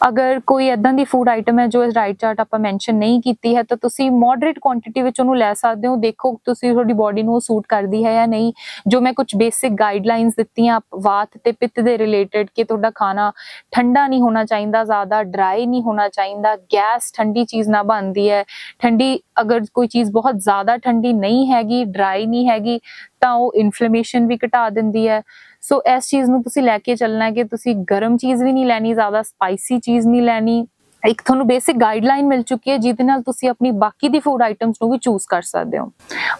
ਅਗਰ ਕੋਈ ਐਦਾਂ ਦੀ ਫੂਡ ਆਈਟਮ ਹੈ ਜੋ ਇਸ ਡਾਈਟ ਚਾਰਟ ਆਪਾਂ ਮੈਂਸ਼ਨ ਨਹੀਂ ਕੀਤੀ ਹੈ ਤਾਂ ਤੁਸੀਂ ਮੋਡਰੇਟ ਕੁਆਂਟੀਟੀ ਵਿੱਚ ਉਹਨੂੰ ਲੈ ਸਕਦੇ ਹੋ। ਦੇਖੋ ਤੁਸੀਂ ਤੁਹਾਡੀ ਬੋਡੀ ਨੂੰ ਉਹ ਸੂਟ ਕਰਦੀ ਹੈ ਜਾਂ ਨਹੀਂ। ਜੋ ਮੈਂ ਕੁਝ ਬੇਸਿਕ ਗਾਈਡਲਾਈਨਸ ਦਿੱਤੀਆਂ ਵਾਤ ਤੇ ਪਿੱਤ ਦੇ ਰਿਲੇਟਡ, ਕਿ ਤੁਹਾਡਾ ਖਾਣਾ ਠੰਡਾ ਨਹੀਂ ਹੋਣਾ ਚਾਹੀਦਾ, ਜ਼ਿਆਦਾ ਡਰਾਈ ਨਹੀਂ ਹੋਣਾ ਚਾਹੀਦਾ, ਗੈਸ ਠੰਡੀ ਚੀਜ਼ ਨਾ ਬਣਦੀ ਹੈ, ਠੰਡੀ ਅਗਰ ਕੋਈ ਚੀਜ਼ ਬਹੁਤ ਜ਼ਿਆਦਾ ਠੰਡੀ ਨਹੀਂ ਹੈਗੀ, ਡਰਾਈ ਨਹੀਂ ਹੈਗੀ, ਤਾਂ ਉਹ ਇਨਫਲੇਮੇਸ਼ਨ ਵੀ ਘਟਾ ਦਿੰਦੀ ਹੈ। ਸੋ ਇਸ ਚੀਜ਼ ਨੂੰ ਤੁਸੀਂ ਲੈ ਕੇ ਚੱਲਣਾ ਹੈ ਕਿ ਤੁਸੀਂ ਗਰਮ ਚੀਜ਼ ਵੀ ਨਹੀਂ ਲੈਣੀ, ਜ਼ਿਆਦਾ ਸਪਾਈਸੀ ਚੀਜ਼ ਨਹੀਂ ਲੈਣੀ। ਇੱਕ ਤੁਹਾਨੂੰ ਬੇਸਿਕ ਗਾਈਡਲਾਈਨ ਮਿਲ ਚੁੱਕੀ ਹੈ ਜਿਹਦੇ ਨਾਲ ਤੁਸੀਂ ਆਪਣੀ ਬਾਕੀ ਦੀ ਫੂਡ ਆਈਟਮਸ ਨੂੰ ਵੀ ਚੂਜ਼ ਕਰ ਸਕਦੇ ਹੋ।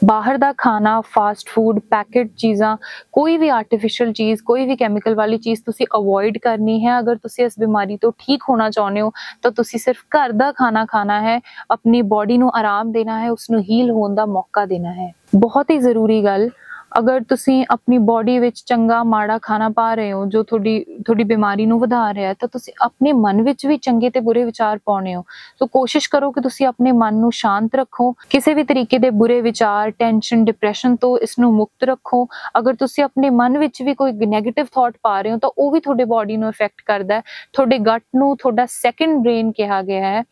ਬਾਹਰ ਦਾ ਖਾਣਾ, ਫਾਸਟ ਫੂਡ, ਪੈਕੇਟ ਚੀਜ਼ਾਂ, ਕੋਈ ਵੀ ਆਰਟੀਫਿਸ਼ੀਅਲ ਚੀਜ਼, ਕੋਈ ਵੀ ਕੈਮੀਕਲ ਵਾਲੀ ਚੀਜ਼ ਤੁਸੀਂ ਅਵੋਇਡ ਕਰਨੀ ਹੈ। ਅਗਰ ਤੁਸੀਂ ਇਸ ਬਿਮਾਰੀ ਤੋਂ ਠੀਕ ਹੋਣਾ ਚਾਹੁੰਦੇ ਹੋ ਤਾਂ ਤੁਸੀਂ ਸਿਰਫ ਘਰ ਦਾ ਖਾਣਾ ਖਾਣਾ ਹੈ, ਆਪਣੀ ਬੋਡੀ ਨੂੰ ਆਰਾਮ ਦੇਣਾ ਹੈ, ਉਸਨੂੰ ਹੀਲ ਹੋਣ ਦਾ ਮੌਕਾ ਦੇਣਾ ਹੈ। ਬਹੁਤ ਹੀ ਜ਼ਰੂਰੀ ਗੱਲ, ਅਗਰ ਤੁਸੀਂ ਆਪਣੀ ਬੋਡੀ ਵਿੱਚ ਚੰਗਾ ਮਾੜਾ ਖਾਣਾ ਪਾ ਰਹੇ ਹੋ ਜੋ ਤੁਹਾਡੀ ਬਿਮਾਰੀ ਨੂੰ ਵਧਾ ਰਿਹਾ ਹੈ, ਤਾਂ ਤੁਸੀਂ ਆਪਣੇ ਮਨ ਵਿੱਚ ਵੀ ਚੰਗੇ ਤੇ ਬੁਰੇ ਵਿਚਾਰ ਪਾਉਣੇ ਹੋ। ਸੋ ਕੋਸ਼ਿਸ਼ ਕਰੋ ਕਿ ਤੁਸੀਂ ਆਪਣੇ ਮਨ ਨੂੰ ਸ਼ਾਂਤ ਰੱਖੋ, ਕਿਸੇ ਵੀ ਤਰੀਕੇ ਦੇ ਬੁਰੇ ਵਿਚਾਰ, ਟੈਨਸ਼ਨ, ਡਿਪਰੈਸ਼ਨ ਤੋਂ ਇਸ ਨੂੰ ਮੁਕਤ ਰੱਖੋ। ਅਗਰ ਤੁਸੀਂ ਆਪਣੇ ਮਨ ਵਿੱਚ ਵੀ ਕੋਈ ਨੈਗੇਟਿਵ ਥਾਟ ਪਾ ਰਹੇ ਹੋ ਤਾਂ ਉਹ ਵੀ ਤੁਹਾਡੇ ਬੋਡੀ ਨੂੰ ਇਫੈਕਟ ਕਰਦਾ ਹੈ। ਤੁਹਾਡੇ ਗਟ ਨੂੰ ਤੁਹਾਡਾ ਸੈਕੰਡ ਬ੍ਰੇਨ ਕਿਹਾ ਗਿਆ ਹੈ।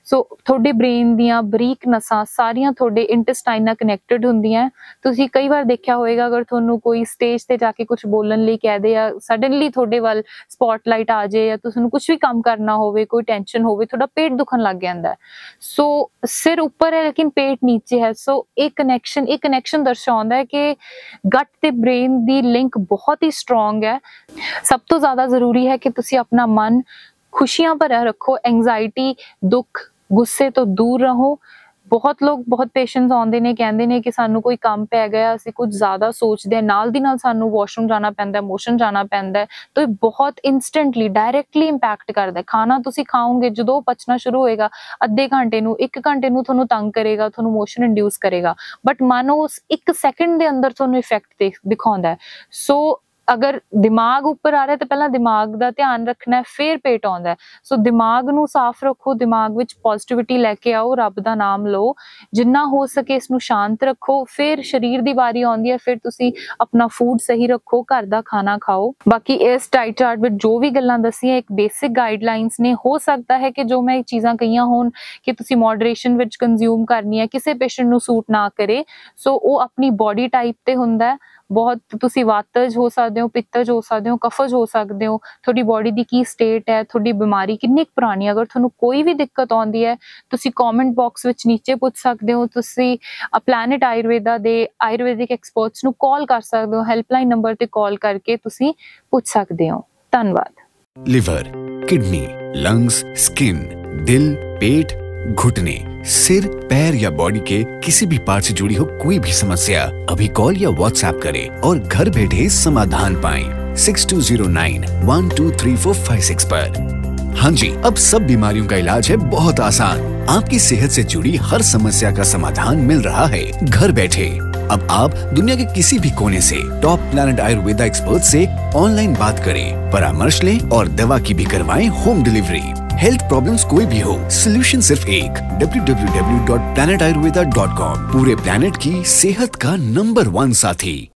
ਸੋ ਤੁਹਾਡੇ ਬ੍ਰੇਨ ਦੀਆਂ ਬਰੀਕ ਨਸਾਂ ਸਾਰੀਆਂ ਤੁਹਾਡੇ ਇੰਟੈਸਟਾਈਨ ਨਾਲ ਕਨੈਕਟਡ ਹੁੰਦੀਆਂ। ਤੁਸੀਂ ਕਈ ਵਾਰ ਦੇਖਿਆ ਹੋਵੇਗਾ, ਅਗਰ ਤੁਹਾਨੂੰ ਕੋਈ ਸਟੇਜ ਤੇ ਜਾ ਕੇ ਕੁਝ ਬੋਲਣ ਲਈ ਕਹਿ ਦੇ ਜਾਂ ਸਡਨਲੀ ਤੁਹਾਡੇ ਵੱਲ ਸਪੌਟਲਾਈਟ ਆ ਜਾਏ ਜਾਂ ਤੁਹਾਨੂੰ ਕੁਝ ਵੀ ਕੰਮ ਕਰਨਾ ਹੋਵੇ, ਕੋਈ ਟੈਨਸ਼ਨ ਹੋਵੇ, ਤੁਹਾਡਾ ਪੇਟ ਦੁਖਣ ਲੱਗ ਜਾਂਦਾ। ਸੋ ਸਿਰ ਉੱਪਰ ਹੈ ਲੇਕਿਨ ਪੇਟ ਨੀਚੇ ਹੈ। ਸੋ ਇਹ ਕਨੈਕਸ਼ਨ ਦਰਸਾਉਂਦਾ ਹੈ ਕਿ ਗਟ ਤੇ ਬ੍ਰੇਨ ਦੀ ਲਿੰਕ ਬਹੁਤ ਹੀ ਸਟਰੋਂਗ ਹੈ। ਸਭ ਤੋਂ ਜ਼ਿਆਦਾ ਜ਼ਰੂਰੀ ਹੈ ਕਿ ਤੁਸੀਂ ਆਪਣਾ ਮਨ ਖੁਸ਼ੀਆਂ ਭਰਿਆ ਰੱਖੋ, ਐਂਜ਼ਾਈਟੀ, ਦੁੱਖ, ਗੁੱਸੇ ਤੋਂ ਦੂਰ ਰਹੋ। ਬਹੁਤ ਲੋਕ ਬਹੁਤ ਪੇਸ਼ੈਂਟਸ ਆਉਂਦੇ ਨੇ, ਕਹਿੰਦੇ ਨੇ ਕਿ ਸਾਨੂੰ ਕੋਈ ਕੰਮ ਪੈ ਗਿਆ, ਅਸੀਂ ਕੁਝ ਜ਼ਿਆਦਾ ਸੋਚਦੇ ਹਾਂ, ਨਾਲ ਦੀ ਨਾਲ ਸਾਨੂੰ ਵਾਸ਼ਰੂਮ ਜਾਣਾ ਪੈਂਦਾ, ਮੋਸ਼ਨ ਜਾਣਾ ਪੈਂਦਾ। ਤਾਂ ਇਹ ਬਹੁਤ ਇੰਸਟੈਂਟਲੀ ਡਾਇਰੈਕਟਲੀ ਇੰਪੈਕਟ ਕਰਦਾ। ਖਾਣਾ ਤੁਸੀਂ ਖਾਓਗੇ, ਜਦੋਂ ਪਚਣਾ ਸ਼ੁਰੂ ਹੋਏਗਾ, ਅੱਧੇ ਘੰਟੇ ਨੂੰ 1 ਘੰਟੇ ਨੂੰ ਤੁਹਾਨੂੰ ਤੰਗ ਕਰੇਗਾ, ਤੁਹਾਨੂੰ ਮੋਸ਼ਨ ਇੰਡਿਊਸ ਕਰੇਗਾ, ਬਟ ਮਨ ਉਸ 1 ਸੈਕਿੰਡ ਦੇ ਅੰਦਰ ਤੁਹਾਨੂੰ ਇਫੈਕਟ ਦਿਖਾਉਂਦਾ। ਸੋ ਅਗਰ ਦਿਮਾਗ ਉੱਪਰ ਆ ਰਿਹਾ ਤਾਂ ਪਹਿਲਾਂ ਦਿਮਾਗ ਦਾ ਧਿਆਨ ਰੱਖਣਾ, ਫਿਰ ਪੇਟ ਆਉਂਦਾ। ਸੋ ਦਿਮਾਗ ਨੂੰ ਸਾਫ਼ ਰੱਖੋ, ਦਿਮਾਗ ਵਿੱਚ ਪੋਜ਼ਿਟਿਵਿਟੀ ਲੈ ਕੇ ਆਓ, ਰੱਬ ਦਾ ਨਾਮ ਲਓ, ਜਿੰਨਾ ਹੋ ਸਕੇ ਇਸ ਨੂੰ ਸ਼ਾਂਤ ਰੱਖੋ। ਫਿਰ ਸਰੀਰ ਦੀ ਵਾਰੀ ਆਉਂਦੀ ਹੈ, ਫਿਰ ਤੁਸੀਂ ਆਪਣਾ ਫੂਡ ਸਹੀ ਰੱਖੋ, ਘਰ ਦਾ ਖਾਣਾ ਖਾਓ। ਬਾਕੀ ਇਸ ਡਾਈਟ ਚਾਰਟ ਵਿੱਚ ਜੋ ਵੀ ਗੱਲਾਂ ਦੱਸੀਆਂ ਇੱਕ ਬੇਸਿਕ ਗਾਈਡਲਾਈਨਸ ਨੇ। ਹੋ ਸਕਦਾ ਹੈ ਕਿ ਜੋ ਮੈਂ ਇਹ ਚੀਜ਼ਾਂ ਕਹੀਆਂ ਹੋਣ ਕਿ ਤੁਸੀਂ ਮੋਡਰੇਸ਼ਨ ਵਿੱਚ ਕੰਜ਼ਿਊਮ ਕਰਨੀ ਹੈ, ਕਿਸੇ ਪੇਸ਼ੈਂਟ ਨੂੰ ਸੂਟ ਨਾ ਕਰੇ। ਸੋ ਉਹ ਆਪਣੀ ਬੋਡੀ ਟਾਈਪ ਤੇ ਹੁੰਦਾ। ਬਹੁਤ ਤੁਸੀਂ ਵਾਤਜ ਹੋ ਸਕਦੇ ਹੋ, ਪਿੱਤਜ ਹੋ ਸਕਦੇ ਹੋ, ਕਫਜ ਹੋ ਸਕਦੇ ਹੋ। ਤੁਹਾਡੀ ਬੋਡੀ ਦੀ ਕੀ ਸਟੇਟ ਹੈ, ਤੁਹਾਡੀ ਬਿਮਾਰੀ ਕਿੰਨੀ ਪੁਰਾਣੀ। ਅਗਰ ਤੁਹਾਨੂੰ ਕੋਈ ਵੀ ਦਿੱਕਤ ਆਉਂਦੀ ਹੈ, ਤੁਸੀਂ ਕਮੈਂਟ ਬਾਕਸ ਵਿੱਚ ਨੀਚੇ ਪੁੱਛ ਸਕਦੇ ਹੋ। ਤੁਸੀਂ ਪਲੈਨਟ ਆਯੁਰਵੇਦਾ ਦੇ ਆਯੁਰਵੈਦਿਕ ਐਕਸਪਰਟਸ ਨੂੰ ਕਾਲ ਕਰ ਸਕਦੇ ਹੋ, ਹੈਲਪਲਾਈਨ ਨੰਬਰ ਤੇ ਕਾਲ ਕਰਕੇ ਤੁਸੀਂ ਪੁੱਛ ਸਕਦੇ ਹੋ। ਧੰਨਵਾਦ। लिवर, किडनी, लंग्स, स्किन, दिल, पेट, घुटने, सिर, पैर या बॉडी के किसी भी पार्ट से जुड़ी हो कोई भी समस्या अभी कॉल या व्हाट्सएप करें और घर बैठे समाधान पाएं 6209123456 पर। हाँ जी, अब सब बीमारियों का इलाज है बहुत आसान। आपकी सेहत से जुड़ी हर समस्या का समाधान मिल रहा है घर बैठे। अब आप दुनिया के किसी भी कोने से टॉप प्लैनेट आयुर्वेदा एक्सपर्ट से ऑनलाइन बात करें, परामर्श लें और दवा की भी करवाएं होम डिलीवरी। हेल्थ प्रॉब्लम्स कोई भी हो, सोल्यूशन सिर्फ एक, www.planetayurveda.com। पूरे प्लैनेट की सेहत का नंबर 1 साथी।